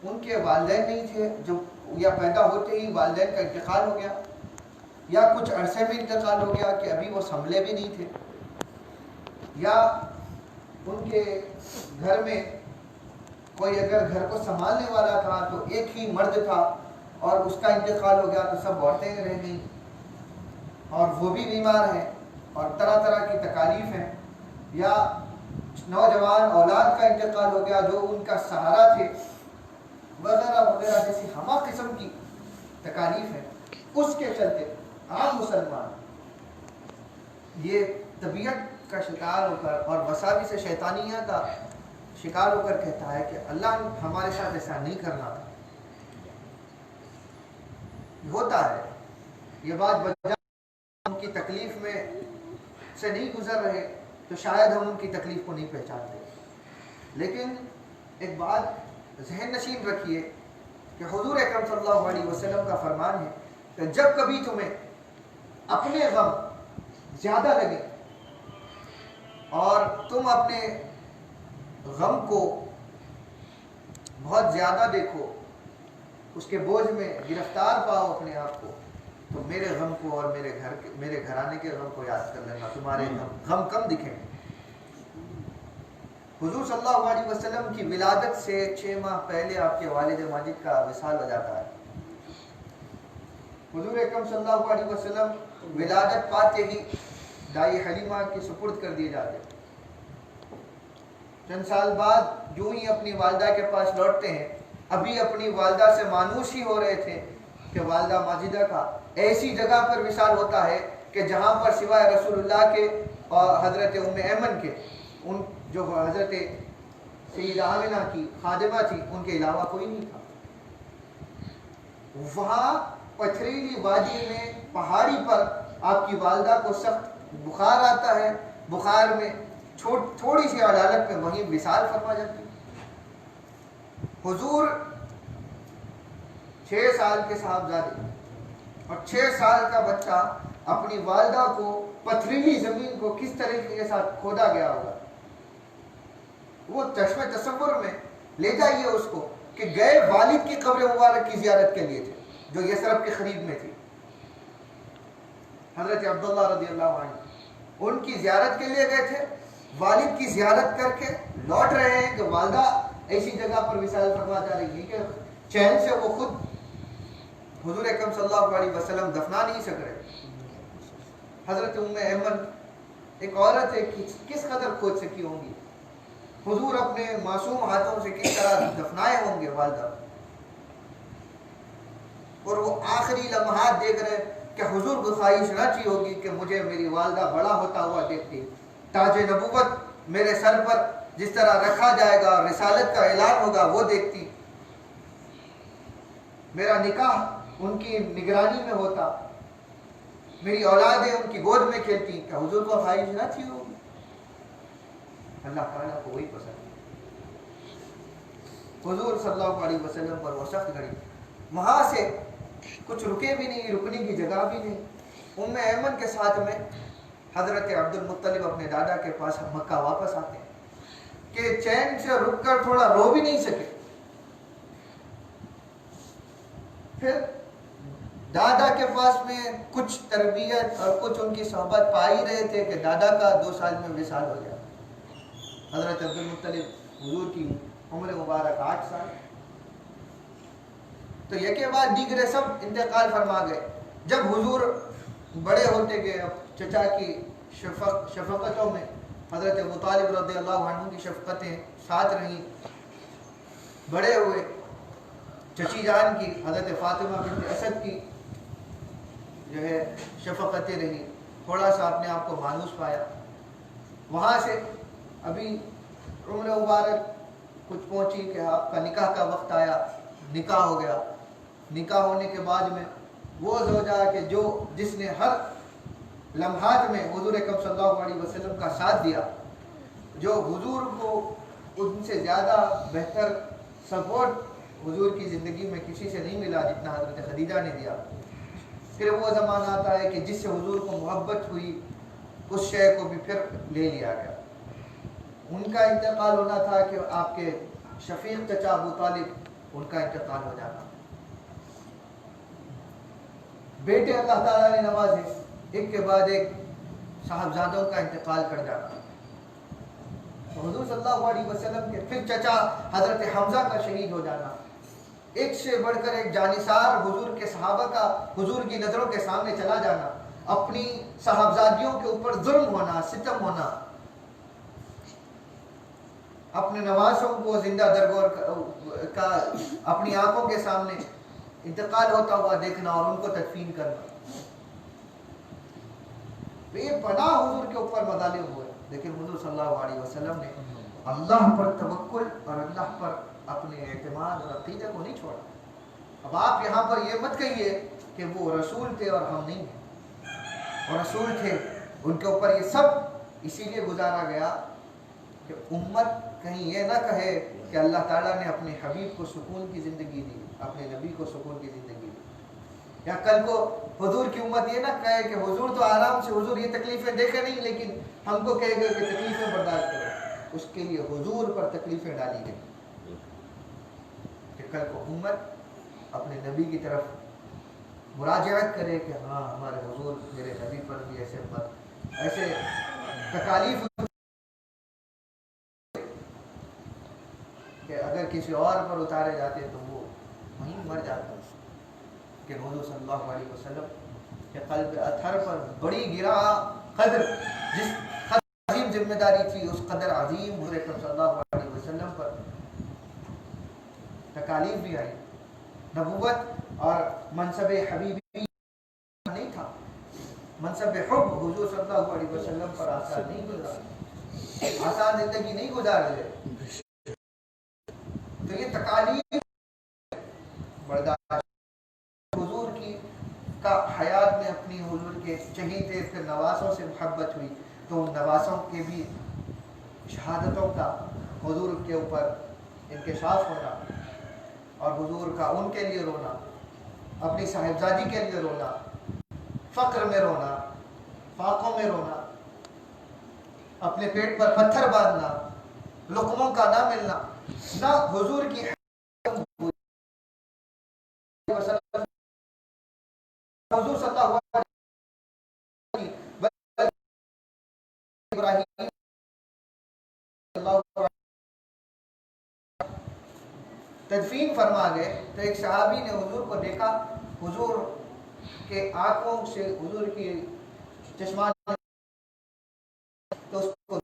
ان کے والدین نہیں تھے جو یا پیدا ہوتے ہی والدین کا انتقال ہو گیا، یا کچھ عرصے میں انتقال ہو گیا کہ ابھی وہ سنبھلے بھی نہیں تھے، یا ان کے گھر میں کوئی اگر گھر کو سنبھالنے والا تھا تو ایک ہی مرد تھا اور اس کا انتقال ہو گیا تو سب عورتیں رہ گئیں اور وہ بھی بیمار ہیں اور طرح طرح کی تکالیف ہیں، یا نوجوان اولاد کا انتقال ہو گیا جو ان کا سہارا تھے، وغیرہ وغیرہ جیسی ہمہ قسم کی تکالیف ہیں. اس کے چلتے عام مسلمان یہ طبیعت کا شکار ہو کر اور وساوس شیطانیہ کا شکار ہو کر کہتا ہے کہ اللہ ہمارے ساتھ ایسا نہیں کرنا تھا. ہوتا ہے یہ بات بجا ان کی تکلیف میں سے نہیں گزر رہے تو شاید ہم ان کی تکلیف کو نہیں پہچانتے. لیکن ایک بات ذہن نشین رکھیے کہ حضور اکرم صلی اللہ علیہ وسلم کا فرمان ہے کہ جب کبھی تمہیں اپنے غم زیادہ لگے اور تم اپنے غم کو بہت زیادہ دیکھو، اس کے بوجھ میں گرفتار پاؤ اپنے آپ کو، تو میرے غم کو اور میرے گھرانے کے غم کو یاد کر لینا، تمہارے غم کم دکھیں گے. حضور صلی اللہ علیہ وسلم کی ولادت سے 6 ماہ پہلے آپ کے والد ماجد کا وصال ہو جاتا ہے. حضور اکرم صلی اللہ علیہ وسلم ولادت پاتے ہی دائی حلیمہ کے سپرد کر دیے جاتے. چند سال بعد جو ہی اپنی والدہ کے پاس لوٹتے ہیں، ابھی اپنی والدہ سے مانوس ہی ہو رہے تھے کہ والدہ ماجدہ کا ایسی جگہ پر وصال ہوتا ہے کہ جہاں پر سوائے رسول اللہ کے اور حضرت ام ایمن کے، ان جو حضرت سیدہ آمنہ کی خادمہ تھی، ان کے علاوہ کوئی نہیں تھا. وہاں پتھریلی وادی میں پہاڑی پر آپ کی والدہ کو سخت بخار آتا ہے، بخار میں تھوڑی سی عدالت میں وہیں وصال فرما جاتی. حضور 6 سال کے صاحبزادے اور 6 سال کا بچہ اپنی والدہ کو پتھریلی زمین کو کس طریقے کے ساتھ کھودا گیا ہوگا، وہ چشم تصور میں لے جائیے اس کو کہ گئے والد کی قبر مبارک کی زیارت کے لیے تھے جو یثرب کے قریب میں تھی. حضرت عبداللہ رضی اللہ عنہ ان کی زیارت کے لیے گئے تھے، والد کی زیارت کر کے لوٹ رہے ہیں کہ والدہ ایسی جگہ پر وصال فرما جا رہی ہے کہ چین سے وہ خود حضور اکرم صلی اللہ علیہ وسلم دفنا نہیں سک رہے. حضرت ام ایمن ایک عورت ہے، کس قدر کھوج سکی ہوں گی، حضور اپنے معصوم ہاتھوں سے کس طرح دفنائے ہوں گے والدہ، اور وہ آخری لمحات دیکھ رہے کہ حضور کو خواہش نہ چاہیے ہوگی کہ مجھے میری والدہ بڑا ہوتا ہوا دیکھتی، تاج نبوت میرے سر پر جس طرح رکھا جائے گا، رسالت کا اعلان ہوگا وہ دیکھتی، میرا نکاح ان کی نگرانی میں ہوتا، میری اولادیں ان کی گود میں کھیلتی، کہ حضور کو خواہش نہ تھی ہوگی. اللہ تعالیٰ کو وہی پسند ہے. حضور صلی اللہ علیہ وسلم پر وہ سخت گھڑی، وہاں سے کچھ رکے بھی نہیں، رکنے کی جگہ بھی نہیں. ام ایمن کے ساتھ میں حضرت عبد المطلب اپنے دادا کے پاس مکہ واپس آتے ہیں. کہ چین سے رک کر تھوڑا رو بھی نہیں سکے. پھر دادا کے پاس میں کچھ تربیت اور کچھ ان کی صحبت پا ہی رہے تھے کہ دادا کا 2 سال میں وصال ہو گیا. حضرت عبد المطلب حضور کی عمر مبارک 8 سال. تو یکے بعد دیگرے سب انتقال فرما گئے. جب حضور بڑے ہوتے گئے، اب چچا کی شفقتوں میں حضرت ابو طالب رضی اللہ عنہ کی شفقتیں ساتھ رہیں، بڑے ہوئے. چچی جان کی حضرت فاطمہ بنت اسد کی جو ہے شفقتیں رہی. تھوڑا سا اپنے آپ کو مانوس پایا. وہاں سے ابھی عمر مبارک کچھ پہنچی کہ آپ کا نکاح کا وقت آیا. نکاح ہو گیا. نکاح ہونے کے بعد میں وہ زوجہ کہ جس نے ہر لمحات میں حضور اکرم صلی اللہ علیہ وسلم کا ساتھ دیا، جو حضور کو ان سے زیادہ بہتر سپورٹ حضور کی زندگی میں کسی سے نہیں ملا جتنا حضرت خدیجہ نے دیا. پھر وہ زمانہ آتا ہے کہ جس سے حضور کو محبت ہوئی اس شے کو بھی پھر لے لیا گیا. ان کا انتقال ہونا تھا کہ آپ کے شفیق چچا ابو طالب، ان کا انتقال ہو جانا. بیٹے اللہ تعالیٰ نے نوازے، ایک کے بعد ایک صاحبزادوں کا انتقال کر جانا. حضور صلی اللہ علیہ وسلم کے پھر چچا حضرت حمزہ کا شہید ہو جانا. ایک سے بڑھ کر ایک جانثار حضور کے صحابہ کا حضور کی نظروں کے سامنے چلا جانا. اپنی صاحبزادیوں کے اوپر ظلم ہونا، ستم ہونا، اپنے نوازوں کو زندہ درگور کا اپنی آنکھوں کے سامنے انتقال ہوتا ہوا دیکھنا اور ان کو تدفین کرنا. بے پناہ حضور کے اوپر مظالم ہوئے، لیکن حضور صلی اللہ علیہ وسلم نے اللہ پر توکل اور اللہ پر اپنے اعتماد اور عقیدے کو نہیں چھوڑا. اب آپ یہاں پر یہ مت کہیے کہ وہ رسول تھے اور ہم نہیں ہیں. اور رسول تھے، ان کے اوپر یہ سب اسی لیے گزارا گیا کہ امت کہیں یہ نہ کہے کہ اللہ تعالیٰ نے اپنے حبیب کو سکون کی زندگی دی، اپنے نبی کو سکون کی زندگی دی. یا کل کو حضور کی امت یہ نہ کہے کہ حضور تو آرام سے، حضور یہ تکلیفیں دیکھے نہیں لیکن ہم کو کہے گئے کہ تکلیفیں برداشت کرو. اس کے لیے حضور پر تکلیفیں ڈالی گئی کہ کل کو امت اپنے نبی کی طرف مراجعت کرے کہ ہاں ہمارے حضور میرے نبی پر بھی ایسے تکالیف کہ اگر کسی اور پر اتارے جاتے تو وہ وہیں مر جاتا. کہ حضور صلی اللہ علیہ وسلم کے قلب اطہر پر بڑی گرا قدر، جس قدر عظیم ذمہ داری تھی، اس قدر عظیم حضور صلی اللہ علیہ وسلم پر تکالیف بھی آئی. نبوت اور منصب حبیبی نہیں تھا، منصب حب حضور صلی اللہ علیہ وسلم پر آسان نہیں گزارا، آسان زندگی نہیں گزار رہے. تو یہ تکالیف برداشت. حضور کی کا حیات میں اپنی حضور کے چہیتے پھر نواسوں سے محبت ہوئی تو ان نواسوں کے بھی شہادتوں کا حضور کے اوپر انکشاف ہونا اور حضور کا ان کے لیے رونا، اپنی صاحبزادی کے لیے رونا، فقر میں رونا، فاقوں میں رونا، اپنے پیٹ پر پتھر باندھنا، لقموں کا نہ ملنا، نہ حضور کی حضور صلی اللہ علیہ ابراہیم تدفین فرما گئے تو ایک صحابی نے حضور کو دیکھا، حضور کے آنکھوں سے حضور کی چشمان تو اس کو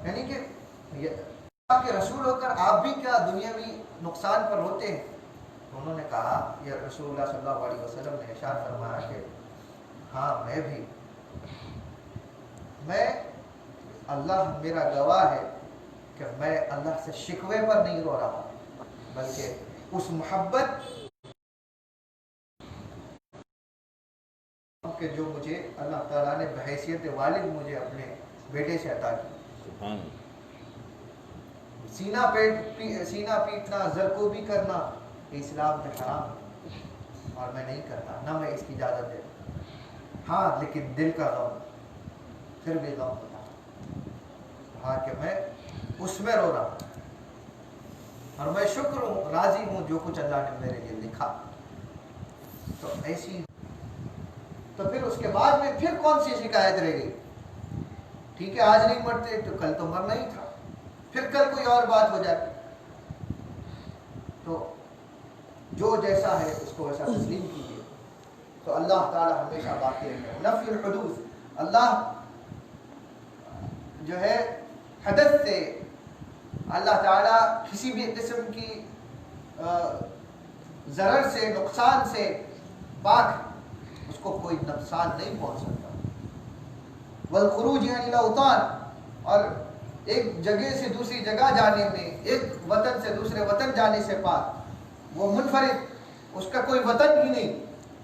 یعنی کہ رسول ہو کر آپ بھی کیا دنیاوی نقصان پر ہوتے ہیں. انہوں نے کہا یا رسول اللہ صلی اللہ علیہ وسلم نے ارشاد فرمایا کہ ہاں میں اللہ میرا گواہ ہے کہ میں اللہ سے شکوے پر نہیں رو رہا بلکہ اس محبت کہ جو مجھے اللہ تعالیٰ نے بحیثیت والد مجھے اپنے بیٹے سے عطا کی. سینہ پیٹنا، زرکوبی کرنا اسلام میں حرام ہے اور میں نہیں کرتا، نہ میں اس کی اجازت دیتا. ہاں لیکن دل کا غم پھر بھی غم ہوتا کہا کہ میں اس میں رو رہا ہوں اور میں شکر ہوں، راضی ہوں جو کچھ اللہ نے میرے لیے لکھا. تو ایسی تو پھر اس کے بعد میں پھر کون سی شکایت رہ گئی؟ ٹھیک ہے آج نہیں مرتے تو کل تو مرنا ہی تھا، پھر کل کوئی اور بات ہو جائے. تو جو جیسا ہے اس کو ویسا تسلیم کیجیے. تو اللہ تعالی ہمیشہ باقی رہے گا. نفی الحدوث، اللہ جو ہے حدث سے، اللہ تعالیٰ کسی بھی قسم کی ضرر سے، نقصان سے پاک، اس کو کوئی نقصان نہیں پہنچ سکتا. والخروج عن الاوطان، اور ایک جگہ سے دوسری جگہ جانے میں، ایک وطن سے دوسرے وطن جانے سے پاک، وہ منفرد، اس کا کوئی وطن ہی نہیں،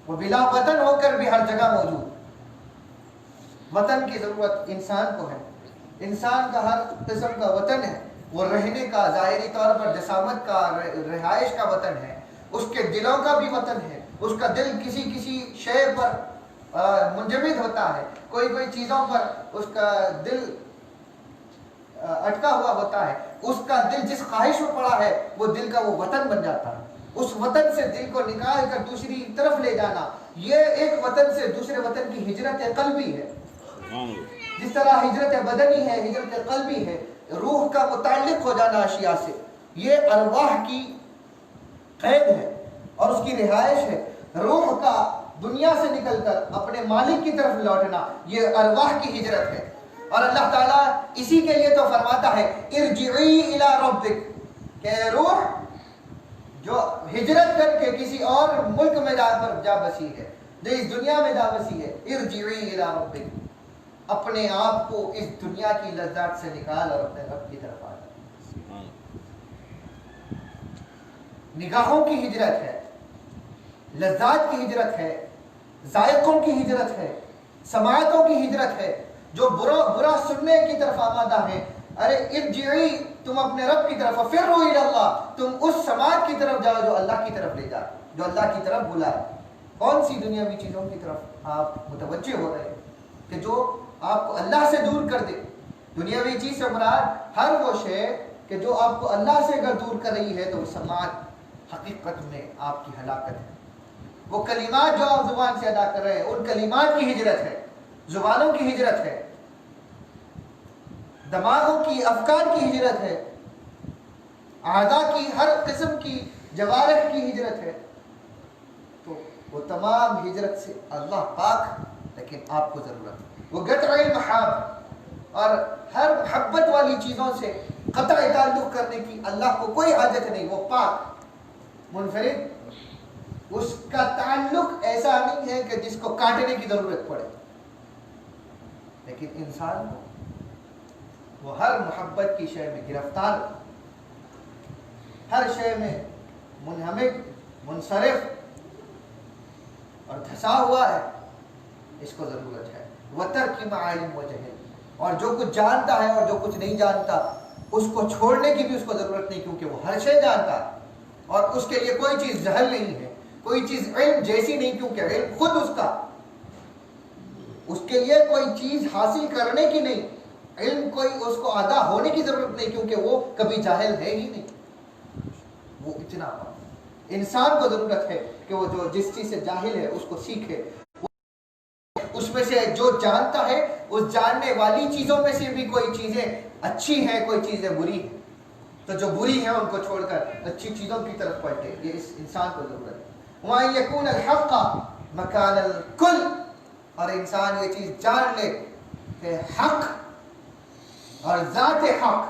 وہ بلا وطن ہو کر بھی ہر جگہ موجود. وطن کی ضرورت انسان کو ہے، انسان کا ہر قسم کا وطن ہے. وہ رہنے کا، ظاہری طور پر جسامت کا، رہائش کا وطن ہے. اس کے دلوں کا بھی وطن ہے. اس کا دل کسی شے پر منجمد ہوتا ہے، کوئی چیزوں پر اس کا دل اٹکا ہوا ہوتا ہے. اس کا دل جس خواہش میں پڑا ہے وہ دل کا وہ وطن بن جاتا ہے. اس وطن سے دل کو نکال کر دوسری طرف لے جانا، یہ ایک وطن سے دوسرے وطن کی ہجرت قلبی ہے. جس طرح ہجرت بدنی ہے، ہجرت قلبی ہے، روح کا متعلق ہو جانا اشیاء سے، یہ ارواح کی قید ہے اور اس کی رہائش ہے. روح کا دنیا سے نکل کر اپنے مالک کی طرف لوٹنا، یہ ارواح کی ہجرت ہے. اور اللہ تعالیٰ اسی کے لیے تو فرماتا ہے ارجعی الی ربک، کہ روح جو ہجرت کر کے کسی اور ملک میں جا بسی ہے، جو اس دنیا میں جا بسی ہے، ارجعی الی ربک، اپنے آپ کو اس دنیا کی لذات سے نکال اور اپنے رب کی طرف آ جا. نگاہوں کی ہجرت ہے، لذات کی ہجرت ہے، ذائقوں کی ہجرت ہے، سماعتوں کی ہجرت ہے. جو برا سننے کی طرف آمادہ ہے، ارے ارجعی، تم اپنے رب کی طرف، فروا الی اللہ، تم اس سماعت کی طرف جاؤ جو اللہ کی طرف لے جائے، جو اللہ کی طرف بلائے. کون سی دنیاوی چیزوں کی طرف آپ متوجہ ہو رہے ہیں کہ جو آپ کو اللہ سے دور کر دے؟ دنیاوی چیز سے مراد ہر وہ شے کہ جو آپ کو اللہ سے اگر دور کر رہی ہے تو سماعت حقیقت میں آپ کی ہلاکت ہے. وہ کلمات جو آپ زبان سے ادا کر رہے ہیں، ان کلمات کی ہجرت ہے، زبانوں کی ہجرت ہے، دماغوں کی، افکار کی ہجرت ہے، اعضاء کی، ہر قسم کی جوارح کی ہجرت ہے. تو وہ تمام ہجرت سے اللہ پاک، لیکن آپ کو ضرورت ہے وہ قطع المحاب، اور ہر محبت والی چیزوں سے قطع تعلق کرنے کی اللہ کو کوئی حاجت نہیں. وہ پاک، منفرد، اس کا تعلق ایسا نہیں ہے کہ جس کو کاٹنے کی ضرورت پڑے. لیکن انسان کو وہ ہر محبت کی شے میں گرفتار، ہر شے میں منہمک، منصرف اور دھسا ہوا ہے. اس کو ضرورت ہے وترک ما علم و جہل، اور جو کچھ جانتا ہے اور جو کچھ نہیں جانتا اس کو چھوڑنے کی بھی اس کو ضرورت نہیں، کیونکہ وہ ہر شے جانتا ہے اور اس کے لیے کوئی چیز جہل نہیں ہے، کوئی چیز علم جیسی نہیں، کیونکہ علم خود اس کا، اس کے لیے کوئی چیز حاصل کرنے کی نہیں، علم کوئی اس کو ادا ہونے کی ضرورت نہیں، کیونکہ وہ کبھی جاہل ہے ہی نہیں. وہ اتنا انسان کو ضرورت ہے کہ وہ جو جس چیز سے جاہل ہے اس کو سیکھے، اس میں سے جو جانتا ہے اس جاننے والی چیزوں میں سے بھی کوئی چیزیں اچھی ہیں، کوئی چیزیں بری ہیں، تو جو بری ہیں ان کو چھوڑ کر اچھی چیزوں کی طرف پلٹے. یہ اس انسان کو ضرورت ہے. وَأَن يَكُونَ الْحَقَّ مَكَانَ الْكُلِّ، اور انسان یہ چیز جان لے کہ حق اور ذات حق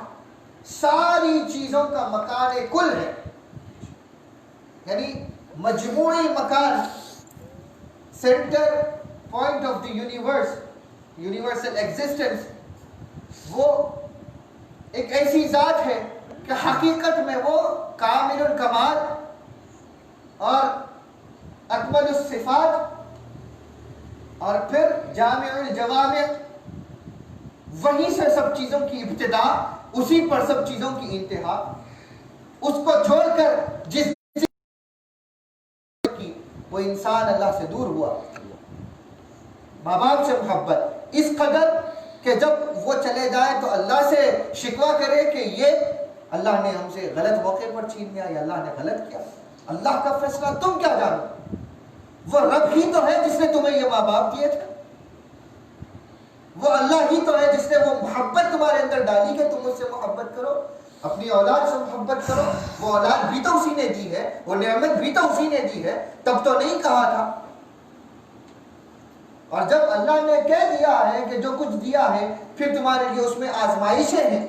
ساری چیزوں کا مکان کل ہے، یعنی مجموعی مکان، centre point of the universe, universal existence. وہ ایک ایسی ذات ہے کہ حقیقت میں وہ کامل الکمال اور اکمل الصفات اور پھر جامع الجوامع، وہیں سے سب چیزوں کی ابتدا، اسی پر سب چیزوں کی انتہا. اس کو چھوڑ کر جس کی وہ انسان اللہ سے دور ہوا. ماں باپ سے محبت اس قدر کہ جب وہ چلے جائیں تو اللہ سے شکوہ کرے کہ یہ اللہ نے ہم سے غلط موقع پر چھین لیا یا اللہ نے غلط کیا؟ اللہ کا فیصلہ تم کیا جانو؟ وہ رب ہی تو ہے جس نے تمہیں یہ ماں باپ دیے تھے، وہ اللہ ہی تو ہے جس نے وہ محبت تمہارے اندر ڈالی کہ تم اس سے محبت کرو، اپنی اولاد سے محبت کرو۔ وہ اولاد بھی تو اسی نے دی ہے، وہ نعمت بھی تو اسی نے دی ہے، تب تو نہیں کہا تھا۔ اور جب اللہ نے کہہ دیا ہے کہ جو کچھ دیا ہے، پھر تمہارے لیے اس میں آزمائشیں ہیں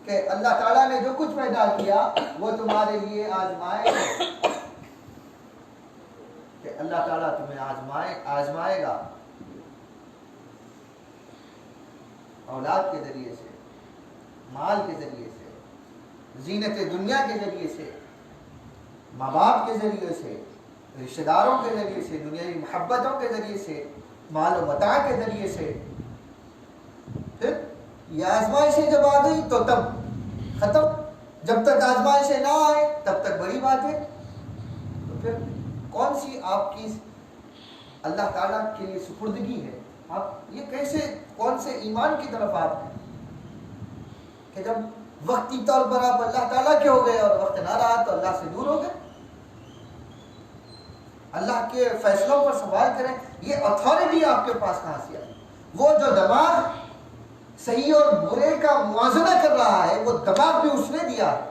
کہ اللہ تعالیٰ نے جو کچھ پیدا کیا وہ تمہارے لیے آزمائے کہ اللہ تعالیٰ تمہیں آزمائے گا، اولاد کے ذریعے سے، مال کے ذریعے سے، زینت دنیا کے ذریعے سے، ماں باپ کے ذریعے سے، رشتہ داروں کے ذریعے سے، دنیاوی محبتوں کے ذریعے سے، مال و متاع کے ذریعے سے۔ پھر یہ آزمائشیں جب آ گئی تو تب ختم، جب تک آزمائشیں نہ آئے تب تک بڑی بات ہے۔ تو پھر کون سی آپ کی اللہ تعالیٰ کے لیے سپردگی ہے؟ آپ یہ کیسے، کون سے ایمان کی طرف آپ ہیں کہ جب وقتی طور پر آپ اللہ تعالیٰ کے ہو گئے اور وقت نہ رہا تو اللہ سے دور ہو گئے؟ اللہ کے فیصلوں پر سوال کریں، یہ اتھارٹی آپ کے پاس کہاں سے آئی؟ وہ جو دماغ صحیح اور برے کا موازنہ کر رہا ہے وہ دماغ بھی اس نے دیا ہے،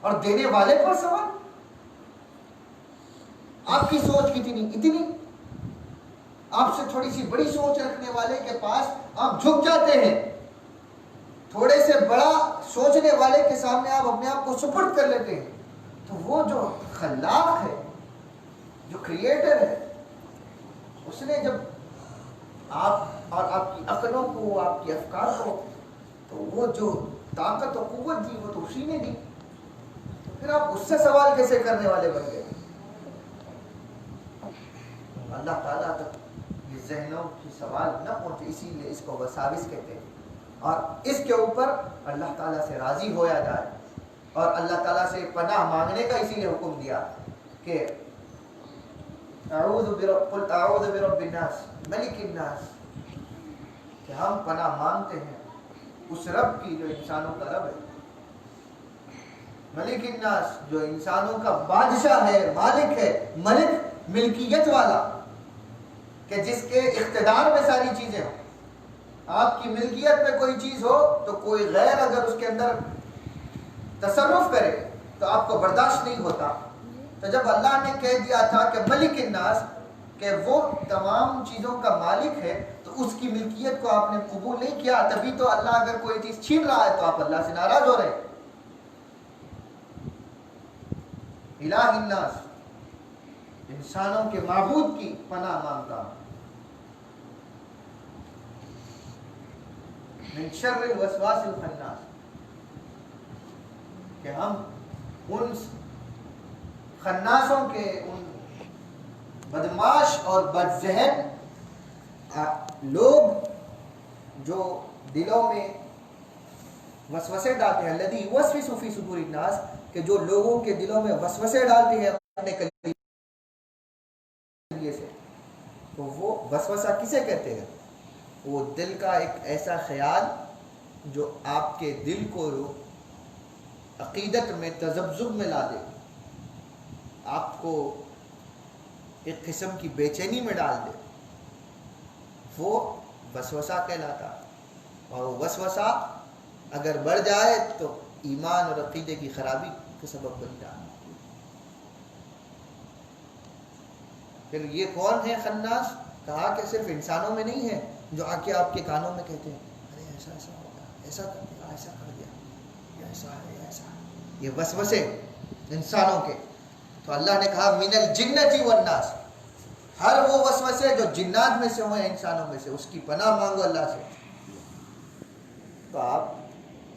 اور دینے والے پر سوال۔ آپ کی سوچ اتنی آپ سے تھوڑی سی بڑی سوچ رکھنے والے کے پاس آپ جھک جاتے ہیں، تھوڑے سے بڑا سوچنے والے کے سامنے آپ اپنے آپ کو سپرد کر لیتے ہیں۔ تو وہ جو خلاق ہے، جو کریٹر ہے، اس نے جب آپ اور آپ کی عقلوں کو، آپ کے افکار کو، تو وہ جو طاقت و قوت دی وہ تو اسی نے دی، پھر آپ اس سے سوال کیسے کرنے والے بن گئے؟ اللہ تعالیٰ تک یہ ذہنوں کی سوال نہ پہنچے، اسی لیے اس کو وساوس کہتے ہیں، اور اس کے اوپر اللہ تعالیٰ سے راضی ہویا جائے اور اللہ تعالیٰ سے پناہ مانگنے کا اسی لیے حکم دیا کہ قل اعوذ برب الناس ملک الناس، کہ ہم پناہ مانگتے ہیں اس رب کی جو انسانوں کا رب ہے، ملک الناس جو انسانوں کا بادشاہ ہے، مالک ہے، ملک ملکیت والا، کہ جس کے اقتدار میں ساری چیزیں ہوں۔ آپ کی ملکیت میں کوئی چیز ہو تو کوئی غیر اگر اس کے اندر تصرف کرے تو آپ کو برداشت نہیں ہوتا۔ تو جب اللہ نے کہہ دیا تھا کہ ملک الناس، کہ وہ تمام چیزوں کا مالک ہے، تو اس کی ملکیت کو آپ نے قبول نہیں کیا، تبھی تو اللہ اگر کوئی چیز چھین رہا ہے تو آپ اللہ سے ناراض ہو رہے ہیں۔ الہ الناس، انسانوں کے معبود کی پناہ مانگتا ہوں، من شر الوسواس الخناس، کہ ہم ان خناسوں کے، ان بدماش اور بدذہن لوگ جو دلوں میں وسوسے ڈالتے ہیں، الذی یوسوس فی صدور الناس، کہ جو لوگوں کے دلوں میں وسوسے ڈالتے ہیں اپنے کلیجے سے، تو وہ وسوسہ کسے کہتے ہیں؟ وہ دل کا ایک ایسا خیال جو آپ کے دل کو عقیدت میں تذبذب میں لا دے، آپ کو ایک قسم کی بے چینی میں ڈال دے، وہ وسوسہ کہلاتا۔ اور وسوسہ اگر بڑھ جائے تو ایمان اور عقیدے کی خرابی کا سبب بن جائے۔ پھر یہ کون ہے خناس؟ کہا کہ صرف انسانوں میں نہیں ہے، جو آ کے آپ کے کانوں میں کہتے ہیں ارے ایسا ایسا ہوگا، ایسا کر دیا، ایسا کر دیا، یہ ایسا ہے، ایسا ہے، یہ وسوسے انسانوں کے۔ تو اللہ نے کہا من الجنتی والناس، ہر وہ وسوسے جو جنات میں سے ہوں یا انسانوں میں سے، اس کی پناہ مانگو اللہ سے۔ تو آپ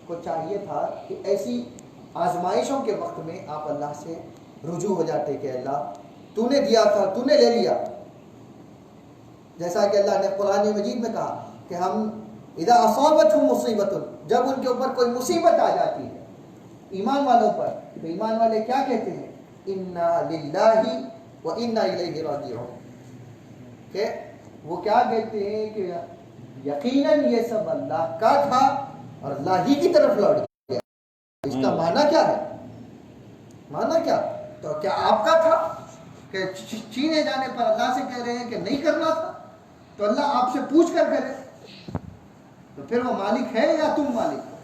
کو چاہیے تھا کہ ایسی آزمائشوں کے وقت میں آپ اللہ سے رجوع ہو جاتے کہ اللہ تو نے دیا تھا، تو نے لے لیا، جیسا کہ اللہ نے قرآن مجید میں کہا کہ ہم اذا اصابتہم مصیبت، جب ان کے اوپر کوئی مصیبت آ جاتی ہے ایمان والوں پر، تو ایمان والے کیا کہتے ہیں؟ انا للہ و انا الیہ راجعون، کہ وہ کیا کہتے ہیں کہ یقیناً یہ سب اللہ کا تھا اور اللہ ہی کی طرف لوٹ گیا. اس کا معنی کیا ہے؟ معنی کیا؟ تو کیا آپ کا تھا کہ چھینے جانے پر اللہ سے کہہ رہے ہیں کہ نہیں کرنا تھا؟ تو اللہ آپ سے پوچھ کر کرے تو پھر وہ مالک ہے یا تم مالک ہو؟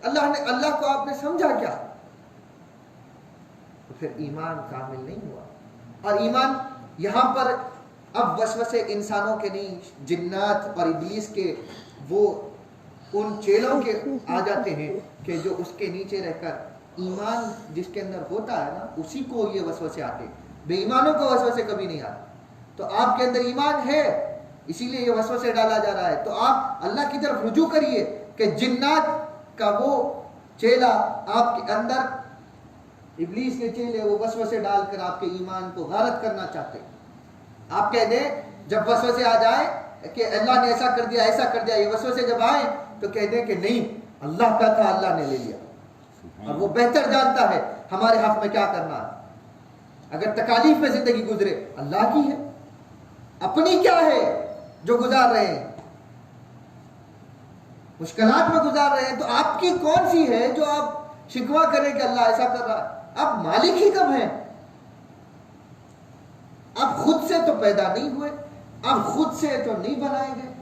اللہ کو آپ نے سمجھا کیا؟ تو پھر ایمان کامل نہیں ہوا. اور ایمان یہاں پر اب وسوسے انسانوں کے نہیں، جنات اور ابلیس کے وہ ان چیلوں کے آ جاتے ہیں کہ جو اس کے نیچے رہ کر ایمان جس کے اندر ہوتا ہے نا اسی کو یہ وسوسے آتے. بے ایمانوں کو وسوسے کبھی نہیں آتے. تو آپ کے اندر ایمان ہے اسی لیے یہ وسوسے ڈالا جا رہا ہے. تو آپ اللہ کی طرف رجوع کریے کہ جنات کا وہ چیلا آپ کے اندر، ابلیس کے چیلے وہ وسوسے ڈال کر آپ کے ایمان کو غارت کرنا چاہتے. آپ کہہ دیں جب وسوسے آ جائیں کہ اللہ نے ایسا کر دیا ایسا کر دیا، یہ وسوسے جب آئیں تو کہہ دیں کہ نہیں اللہ کا تھا، اللہ نے لے لیا. اور وہ بہتر جانتا ہے ہمارے حق میں کیا کرنا ہے. اگر تکالیف میں زندگی گزرے اللہ کی ہے، اپنی کیا ہے جو گزار رہے ہیں، مشکلات میں گزار رہے ہیں تو آپ کی کون سی ہے جو آپ شکوہ کریں کہ اللہ ایسا کر رہا ہے. آپ مالک ہی کب ہیں؟ آپ خود سے تو پیدا نہیں ہوئے، آپ خود سے تو نہیں بنائے گئے،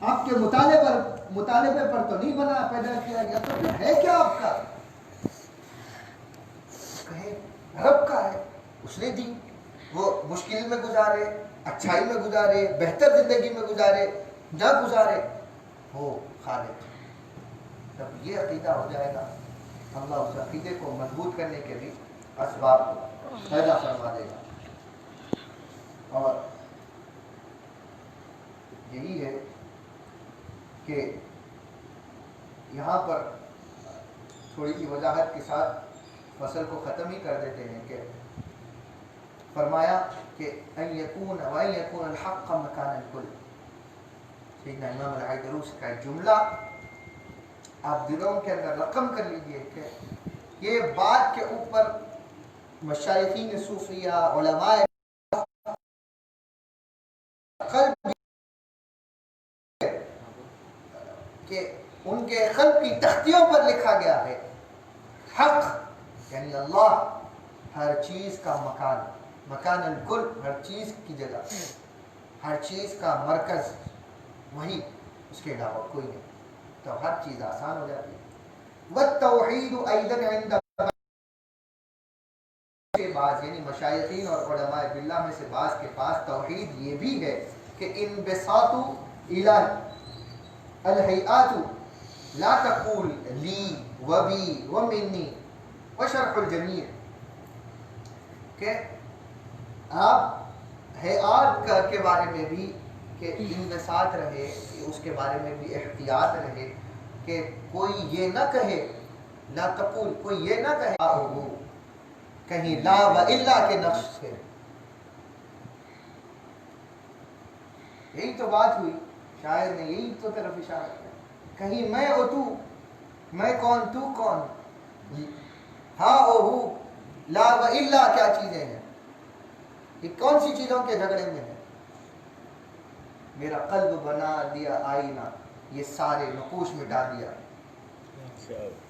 آپ کے مطالبے پر تو نہیں بنا پیدا کیا گیا. تو پھر ہے کیا آپ کا؟ کہیں رب کا ہے، اس نے دی. وہ مشکل میں گزارے، اچھائی میں گزارے، بہتر زندگی میں گزارے، نہ گزارے، ہو خالق. تب یہ عقیدہ ہو جائے گا، اللہ اس عقیدے کو مضبوط کرنے کے بھی اسباب کو پیدا فرما دے گا. اور یہی ہے کہ یہاں پر تھوڑی سی وضاحت کے ساتھ فصل کو ختم ہی کر دیتے ہیں کہ فرمایا کہ ان یکون الحق مکان الکل. سیدنا امام العیدروس کا ایک جملہ آپ دلوں کے اندر رقم کر لیجئے کہ یہ بات کے اوپر مشایخین صوفیہ، علماء قلب کہ ان کے قلب کی تختیوں پر لکھا گیا ہے حق یعنی اللہ ہر چیز کا مکان الکل، ہر چیز کی جگہ، ہر چیز کا مرکز وہی، اس کے علاوہ کوئی نہیں. تو ہر چیز آسان ہو جاتی ہے. والتوحید ایضا عند بعض یعنی مشایخین اور علماء باللہ میں سے بعض کے پاس توحید یہ بھی ہے کہ انبساط الہ الہیئات لا تقول لی و بی و منی و شرح الجمیع، کہ آپ ہیئات کے بارے میں بھی کہ انبساط رہے، اس کے بارے میں بھی احتیاط رہے کہ کوئی یہ نہ کہے، لا تقول کوئی یہ نہ کہے کہیں لا و الا کے نقش سے. یہی تو بات ہوئی، شاعر نے یہی تو طرف اشارہ کیا. کہیں میں او تو، میں کون تو کون، ہاں او ہو، لا و الا کیا چیزیں ہیں، یہ کون سی چیزوں کے جھگڑے میں ہیں. میرا قلب بنا دیا آئینہ، یہ سارے نقوش مٹا دیا.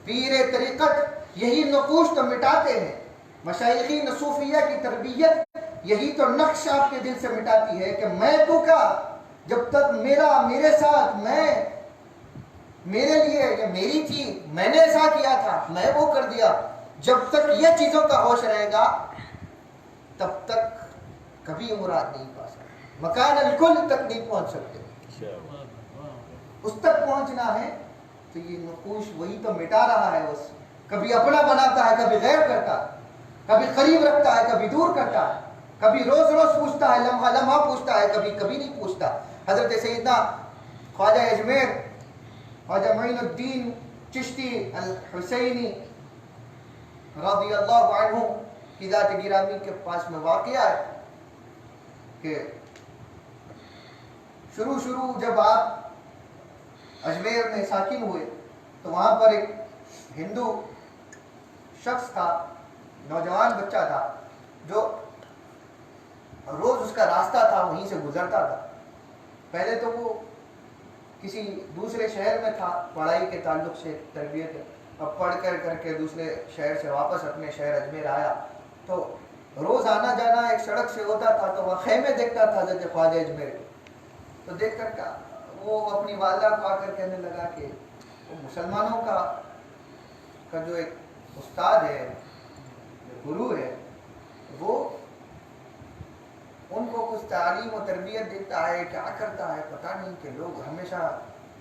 پیر طریقت یہی نقوش تو مٹاتے ہیں. مشایخین صوفیہ کی تربیت یہی تو نقش آپ کے دل سے مٹاتی ہے کہ میں تو کا، جب تک میرے ساتھ، میں میرے لیے یہ میری تھی، میں نے ایسا کیا تھا، میں وہ کر دیا. جب تک یہ چیزوں کا ہوش رہے گا تب تک کبھی مراد نہیں پا سکتے، مکان الکل تک نہیں پہنچ سکتے. اس تک پہنچنا ہے تو یہ نقوش وہی تو مٹا رہا ہے. اس کبھی اپنا بناتا ہے، کبھی غیر کرتا ہے، کبھی قریب رکھتا ہے، کبھی دور کرتا ہے، کبھی روز روز پوچھتا ہے، لمحہ لمحہ پوچھتا ہے، کبھی کبھی نہیں پوچھتا. حضرت سیدنا خواجہ اجمیر خواجہ معین الدین چشتی الحسینی رضی اللہ عنہ کی ذات گرامی کے پاس میں واقعہ ہے کہ شروع جب آپ اجمیر میں ساکن ہوئے تو وہاں پر ایک ہندو شخص تھا، نوجوان بچہ تھا، جو اور روز اس کا راستہ تھا وہیں سے گزرتا تھا. پہلے تو وہ کسی دوسرے شہر میں تھا, پڑھائی کے تعلق سے تربیت ہے, اب پڑھ کر کے دوسرے شہر سے واپس اپنے شہر اجمیر آیا تو روز آنا جانا ایک سڑک سے ہوتا تھا تو وہ خیمے دیکھتا تھا حضرت خواجہ اجمیر کے. تو دیکھ کر کا وہ اپنی والدہ کو آ کر کہنے لگا کہ وہ مسلمانوں کا جو ایک استاد ہے, گرو ہے, وہ ان کو کچھ تعلیم و تربیت دیتا ہے, کیا کرتا ہے پتہ نہیں, کہ لوگ ہمیشہ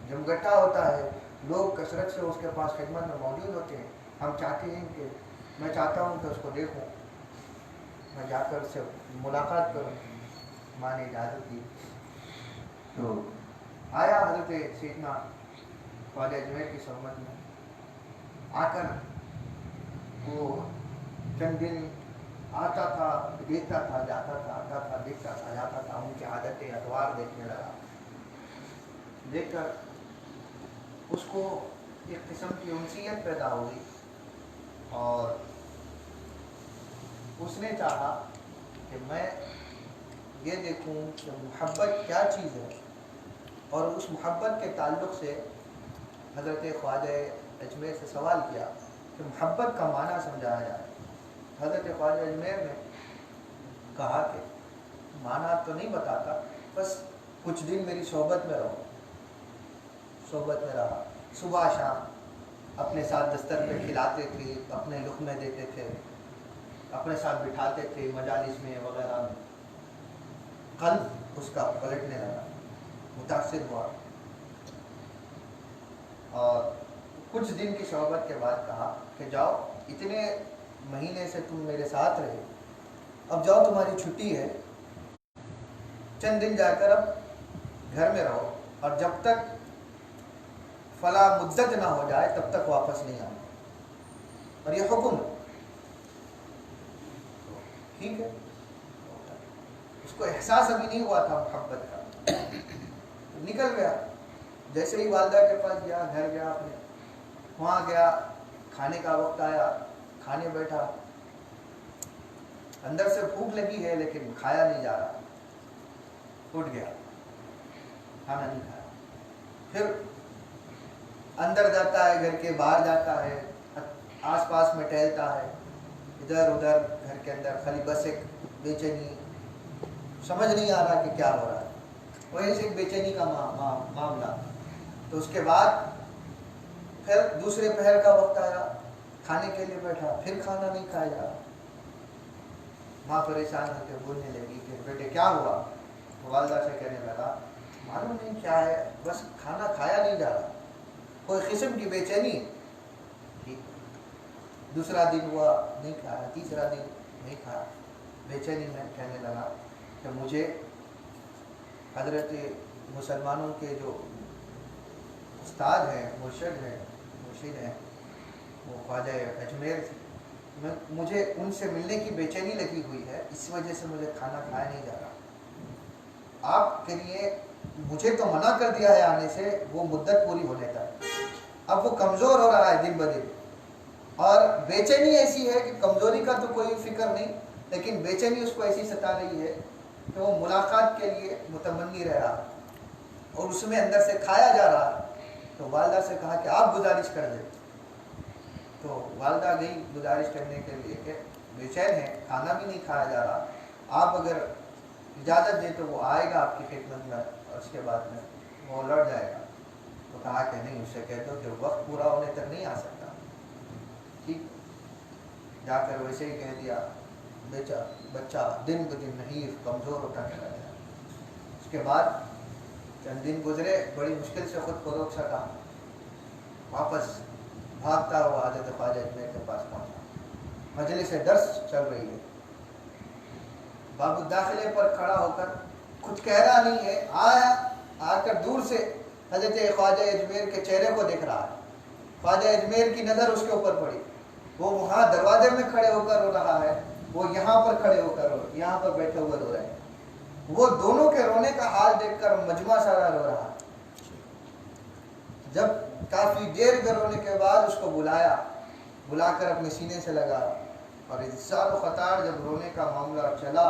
جمگٹا ہوتا ہے, لوگ کثرت سے اس کے پاس خدمت میں موجود ہوتے ہیں. ہم چاہتے ہیں کہ میں چاہتا ہوں کہ اس کو دیکھوں, میں جا کر اس سے ملاقات کروں. ماں نے اجازت دی تو آیا حضرت سیدنا خواجہ اجمیر کی صحبت میں. آ کر وہ چند دن آتا تھا, دیکھتا تھا, جاتا تھا, آتا تھا, دیکھتا تھا, جاتا تھا. ان کی عادتیں ادوار دیکھنے لگا. دیکھ کر اس کو ایک قسم کی انسیت پیدا ہوئی اور اس نے چاہا کہ میں یہ دیکھوں کہ محبت کیا چیز ہے, اور اس محبت کے تعلق سے حضرت خواجہ اجمیر سے سوال کیا کہ محبت کا معنی سمجھایا جائے. حضرت خواجہ اجمیر نے کہا کہ معنی تو نہیں بتاتا, بس کچھ دن میری صحبت میں رہو. صحبت میں رہا, صبح شام اپنے ساتھ دستر پہ کھلاتے تھے, اپنے لقمے دیتے تھے, اپنے ساتھ بٹھاتے تھے مجالس میں وغیرہ میں. قلب اس کا پلٹنے لگا, متاثر ہوا اور کچھ دن کی صحبت کے بعد کہا کہ جاؤ, اتنے مہینے سے تم میرے ساتھ رہے, اب جاؤ تمہاری چھٹی ہے, چند دن جا کر اب گھر میں رہو, اور جب تک فلاں مدت نہ ہو جائے تب تک واپس نہیں آنا. اور یہ حکم ہے. ٹھیک ہے, اس کو احساس ابھی نہیں ہوا تھا محبت کا, نکل گیا. جیسے ہی والدہ کے پاس گیا, گھر گیا اپنے, وہاں گیا, کھانے کا وقت آیا, کھانے بیٹھا, اندر سے بھوک لگی ہے لیکن کھایا نہیں جا رہا. اٹھ گیا, کھانا نہیں کھایا. پھر اندر جاتا ہے, گھر کے باہر جاتا ہے, آس پاس میں ٹہلتا ہے, ادھر ادھر گھر کے اندر, خالی بس ایک بے چینی, سمجھ نہیں آ رہا کہ کیا ہو رہا ہے, وہی سے ایک بے چینی کا معاملہ. تو اس کے بعد پھر دوسرے پہر کا وقت آیا, کھانے کے لیے بیٹھا, پھر کھانا نہیں کھایا جا رہا. ماں پریشان ہو کے بولنے لگی کہ بیٹے کیا ہوا؟ والدہ سے کہنے لگا معلوم نہیں کیا ہے, بس کھانا کھایا نہیں جا رہا, کوئی قسم کی بے چینی ہے. دوسرا دن ہوا نہیں کھایا, تیسرا دن نہیں کھایا. بے چینی میں کہنے لگا کہ مجھے حضرت مسلمانوں کے جو استاد ہیں, مرشد ہیں, وہ خواجہ اجمیر سے, مجھے ان سے ملنے کی بے چینی لگی ہوئی ہے, اس وجہ سے مجھے کھانا کھایا نہیں جا رہا. آپ کے لیے مجھے تو منع کر دیا ہے آنے سے, وہ مدت پوری ہونے تک. اب وہ کمزور ہو رہا ہے دن بدن, اور بے چینی ایسی ہے کہ کمزوری کا تو کوئی فکر نہیں, لیکن بے چینی اس کو ایسی ستا رہی ہے کہ وہ ملاقات کے لیے متمنی رہ رہا اور اس میں اندر سے کھایا جا رہا. تو والدہ سے کہا کہ آپ گزارش کر دیں. تو والدہ گئی گزارش کرنے کے لیے کہ بے چین ہے, کھانا بھی نہیں کھایا جا رہا, آپ اگر اجازت دیں تو وہ آئے گا آپ کی خدمت میں, اور اس کے بعد میں وہ لڑ جائے گا. تو کہا کہ نہیں, اس سے کہہ دو کہ وقت پورا ہونے تک نہیں آ سکتا. ٹھیک, جا کر ویسے ہی کہہ دیا. بچہ دن بدن نحیف کمزور ہوتا چلا گیا. اس کے بعد چند دن گزرے, بڑی مشکل سے خود کو روک سکا, واپس بھاگتا ہوا حضرت خواجہ اجمیر کے پاس پہنچا. مجلس درس چل رہی ہے, باب الداخلے پر کھڑا ہو کر کچھ کہہ رہا نہیں ہے, آ کر دور سے حضرت خواجہ اجمیر کے چہرے کو دیکھ رہا ہے. خواجہ اجمیر کی نظر اس کے اوپر پڑی, وہ وہاں دروازے میں کھڑے ہو کر رو رہا ہے, وہ یہاں پر کھڑے ہو کر یہاں پر بیٹھے ہوئے رو رہے ہیں. وہ دونوں کے رونے کا حال دیکھ کر مجمع سارا رو رہا. جب کافی دیر کے رونے کے بعد اس کو بلا کر اپنے سینے سے لگا, اور اظہار و خطار جب رونے کا معاملہ چلا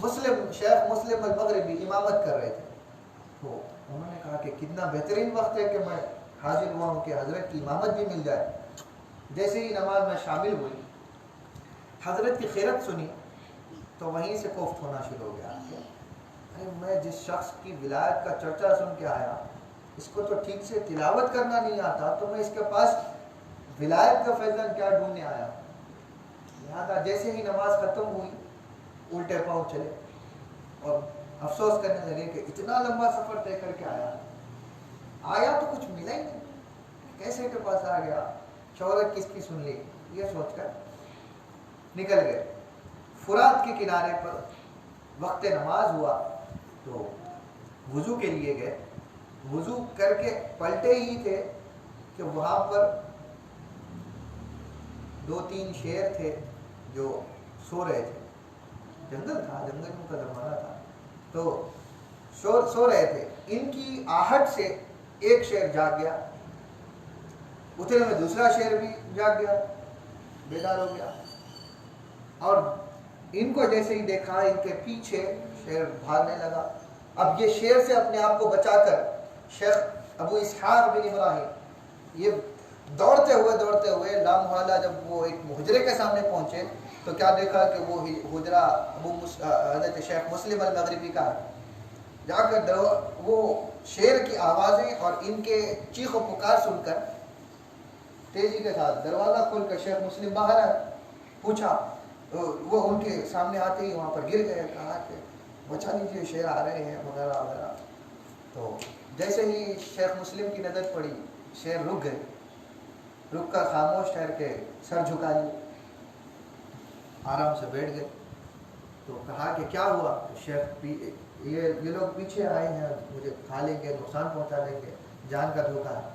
شیخ مسلم المغربی امامت کر رہے تھے، تو انہوں نے کہا کہ کتنا بہترین وقت ہے کہ میں حاضر ہوا ہوں کہ حضرت کی امامت بھی مل جائے۔ جیسے ہی نماز میں شامل ہوئی، حضرت کی خیرت سنی تو وہیں سے کوفت ہونا شروع ہو گیا کہ ارے میں جس شخص کی ولایت کا چرچا سن کے آیا، اس کو تو ٹھیک سے تلاوت کرنا نہیں آتا، تو میں اس کے پاس ولایت کا فیضان کیا ڈھونڈنے آیا۔ لہٰذا جیسے ہی نماز ختم ہوئی الٹے پاؤں چلے اور افسوس کرنے لگے کہ اتنا لمبا سفر طے کر کے آیا تو کچھ ملا ہی نہیں، کیسے کے پاس آ گیا، شہرت کس کی سن لی، یہ سوچ کر نکل گئے۔ فرات کے کنارے پر وقت نماز ہوا تو وضو کے لیے گئے، وضو کر کے پلٹے ہی تھے کہ وہاں پر 2-3 شیر تھے جو سو رہے تھے، جنگل تھا، جنگلوں کا زمانہ تھا، تو سو رہے تھے۔ ان کی آہٹ سے ایک شیر جاگ گیا، اتنے میں دوسرا شیر بھی جاگ گیا، بیدار ہو گیا، اور ان کو جیسے ہی دیکھا ان کے پیچھے شیر بھاگنے لگا۔ اب یہ شیر سے اپنے آپ کو بچا کر شیخ ابو اسحاق بن ابراہیم یہ دوڑتے ہوئے لامحالہ جب وہ ایک حجرے کے سامنے پہنچے تو کیا دیکھا کہ وہ حجرہ حضرت شیخ مسلم المغربی کا ہے۔ جا کر وہ شیر کی آوازیں اور ان کے چیخ و پکار سن کر تیزی کے ساتھ دروازہ کھول کر شیخ مسلم باہر آئے، پوچھا، وہ ان کے سامنے آتے ہی وہاں پر گر گئے، کہا کہ بچا لیجیے شیر آ رہے ہیں وغیرہ وغیرہ۔ تو جیسے ہی شیخ مسلم کی نظر پڑی شیر رک گئے، رک کر خاموش ٹھہر کے سر جھکا لیے، آرام سے بیٹھ گئے۔ تو کہا کہ کیا ہوا؟ شیخ یہ لوگ پیچھے آئے ہیں، مجھے کھا لیں گے، نقصان پہنچا دیں گے، جان کا دھوکہ ہے۔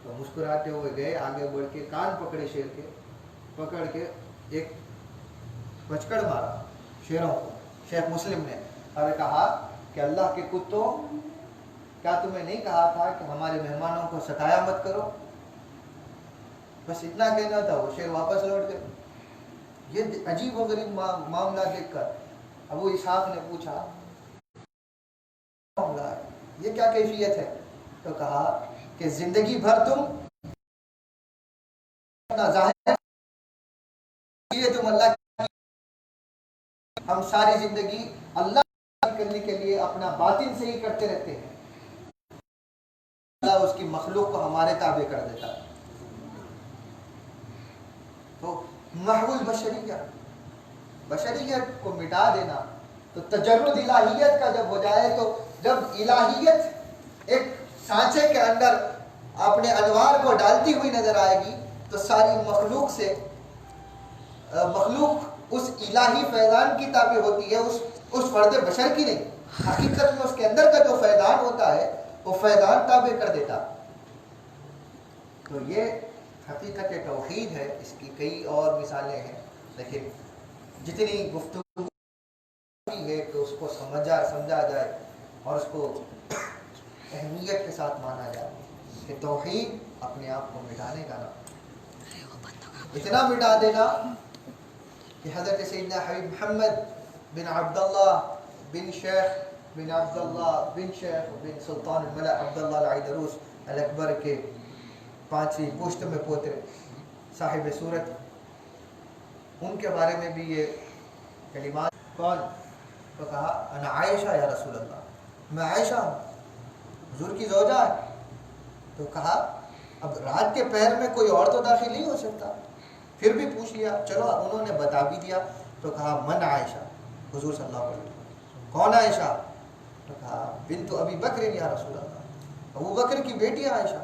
تو مسکراتے ہوئے گئے، آگے بڑھ کے کان پکڑے شیر کے، پکڑ کے ایک بچکڑ مارا شیروں کو شیخ مسلم نے، اور کہا کہ اللہ کے کتوں، کیا تمہیں نہیں کہا تھا کہ ہمارے مہمانوں کو ستایا مت کرو؟ بس اتنا کہنا تھا، وہ شیر واپس لوٹ گئے۔ یہ عجیب و غریب معاملہ دیکھ کر ابو اسحاق نے پوچھا یہ کیا کیفیت ہے؟ تو کہا کہ زندگی بھر تم اپنا ظاہر تم اللہ، ہم ساری زندگی اللہ کرنے کے لیے اپنا باطن سے ہی کرتے رہتے ہیں، اللہ اس کی مخلوق کو ہمارے تابع کر دیتا ہے۔ تو محو بشریت کو مٹا دینا، تو تجرد الہیت کا جب ہو جائے، تو جب الہیت ایک سانچے کے اندر اپنے انوار کو ڈالتی ہوئی نظر آئے گی تو ساری مخلوق سے مخلوق اس الہی فیضان کی تابع ہوتی ہے، اس فرد بشر کی نہیں۔ حقیقت میں اس کے اندر کا جو فیضان ہوتا ہے وہ فیضان تابع کر دیتا۔ تو یہ حقیقت توحید ہے، اس کی کئی اور مثالیں ہیں، لیکن جتنی گفتگو ہے کہ اس کو سمجھا جائے اور اس کو اہمیت کے ساتھ مانا جائے کہ توحید اپنے آپ کو مٹانے کا نام، اتنا مٹا دینا کہ حضرت سیدنا حبیب محمد بن عبداللہ بن شیخ بن عبداللہ بن شیخ بن سلطان الملأ عبداللہ العیدروس الاکبر کے 5ویں پشت میں پوترے صاحب صورت، ان کے بارے میں بھی یہ کلمات، کون؟ تو کہا انا عائشہ یا رسول اللہ، میں عائشہ ہوں، حضور کی زوجہ ہے۔ تو کہا اب رات کے پہر میں کوئی اور تو داخل نہیں ہو سکتا، پھر بھی پوچھ لیا، چلو انہوں نے بتا بھی دیا۔ تو کہا من عائشہ، حضور صلی اللہ علیہ وسلم، کون عائشہ؟ تو کہا بنت ابی بکر یا رسول اللہ، ابو بکر کی بیٹی عائشہ۔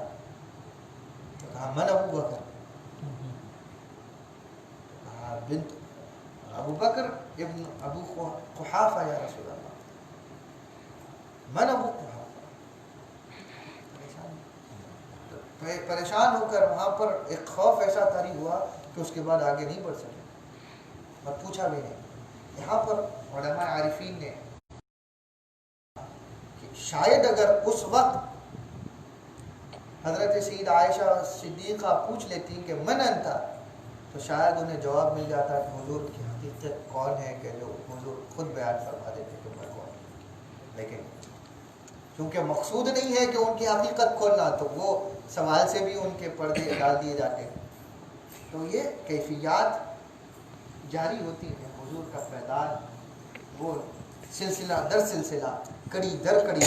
تو کہا من ابو بکر، تو کہا بنت ابو بکر ابن ابو قحافہ یا رسول اللہ، من ابو قحافہ۔ پریشان ہو کر وہاں پر ایک خوف ایسا طاری ہوا کہ اس کے بعد آگے نہیں بڑھ سکے اور پوچھا بھی نہیں۔ یہاں پر علماء عارفین نے کہ شاید اگر اس وقت حضرت سید عائشہ صدیقہ پوچھ لیتی کہ من انت، تو شاید انہیں جواب مل جاتا کہ حضور کی حقیقت کون ہے کہ جو حضور خود بیان فرما دیتے کہ میں کون ہوں. لیکن چونکہ مقصود نہیں ہے کہ ان کی حقیقت کھولنا، تو وہ سوال سے بھی ان کے پردے ڈال دیے جاتے ہیں. تو یہ کیفیات جاری ہوتی ہیں. حضور کا پیدان وہ سلسلہ در سلسلہ، کڑی در کڑی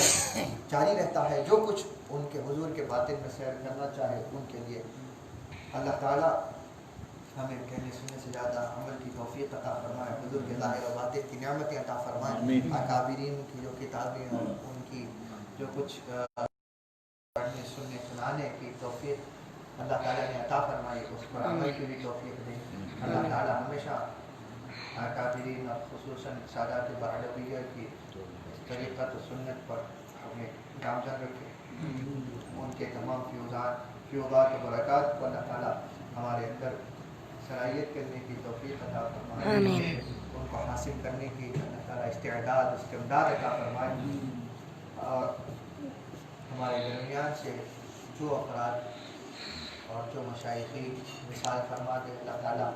جاری رہتا ہے. جو کچھ ان کے حضور کے باطن میں سیر کرنا چاہے ان کے لیے اللہ تعالیٰ ہمیں کہنے سننے سے زیادہ عمل کی توفیق عطا فرمائے. حضور کے ظاہر و باطن کی نعمتیں عطا فرمائے. اکابرین کی جو کتابیں اور ان کی جو کچھ پڑھنے سننے سنانے کی توفیق اللہ تعالیٰ نے عطا فرمائی، اس پر عمل کی بھی توفیق دے. اللہ تعالیٰ ہمیشہ اکابرین اور خصوصاً سادات بہادریہ کی طریقت و سنت پر ہمیں گامزن رکھے. ان کے تمام فیوضات و برکات کو اللہ تعالیٰ ہمارے اندر صلاحیت کرنے کی توفیق عطا فرمائے. ان کو حاصل کرنے کی اللہ تعالیٰ استعداد استمداد عطا فرمائے. اور ہمارے درمیان سے جو افراد اور جو مشائخین مثال فرما دے اللہ تعالیٰ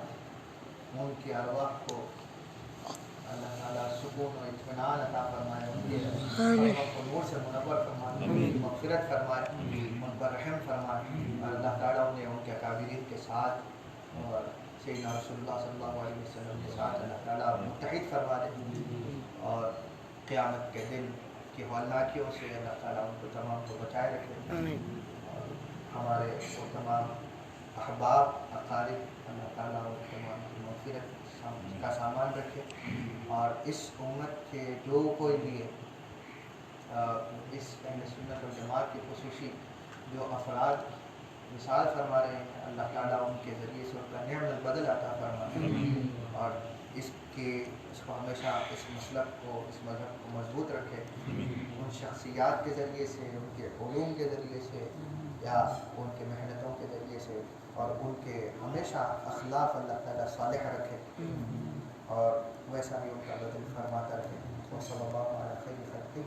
ان کی ارواح کو اللہ تعالیٰ سکون و اطمینان عطا فرمائے. ان کے ارواح کو نور سے منور فرمائے، ان کی مغفرت فرمائے، ان پر رحم فرمائے. اور اللہ تعالیٰ انہیں ان کے اکابرین کے ساتھ اور سیدنا رسول اللہ صلی اللہ علیہ وسلم کے ساتھ اللہ تعالیٰ متحد فرما دے. اور قیامت کے دن کی ہولناکیوں سے اللہ تعالیٰ ان کو تمام کو بچائے رکھے. اور ہمارے وہ تمام احباب اقارب اللہ تعالیٰ ان تمام کی مغفرت کا سامان رکھے. اور اس امت کے جو کوئی بھی اس اہل سنت والجماعت کی خصوصی جو افراد مثال فرما رہے ہیں اللہ تعالیٰ ان کے ذریعے سے ان کا نعم البدل عطا فرمائے. اور اس کو ہمیشہ اس مسلک کو اس مذہب کو مضبوط رکھے. ان شخصیات کے ذریعے سے، ان کے علوم کے ذریعے سے یا ان کے محنتوں کے ذریعے سے اور ان کے ہمیشہ اخلاق اللہ تعالیٰ صالح رکھے اور ویسا ہی ان کا بدل فرماتا رہے. وصلی اللہ علیہ خیر خلقہ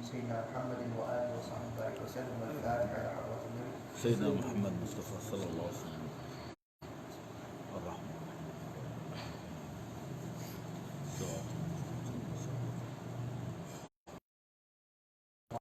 سیدنا محمد و آلہ و صحبہ وسلم. والفاتحہ علی حضرت النبی سیدنا محمد مصطفیٰ صلی اللہ علیہ وسلم.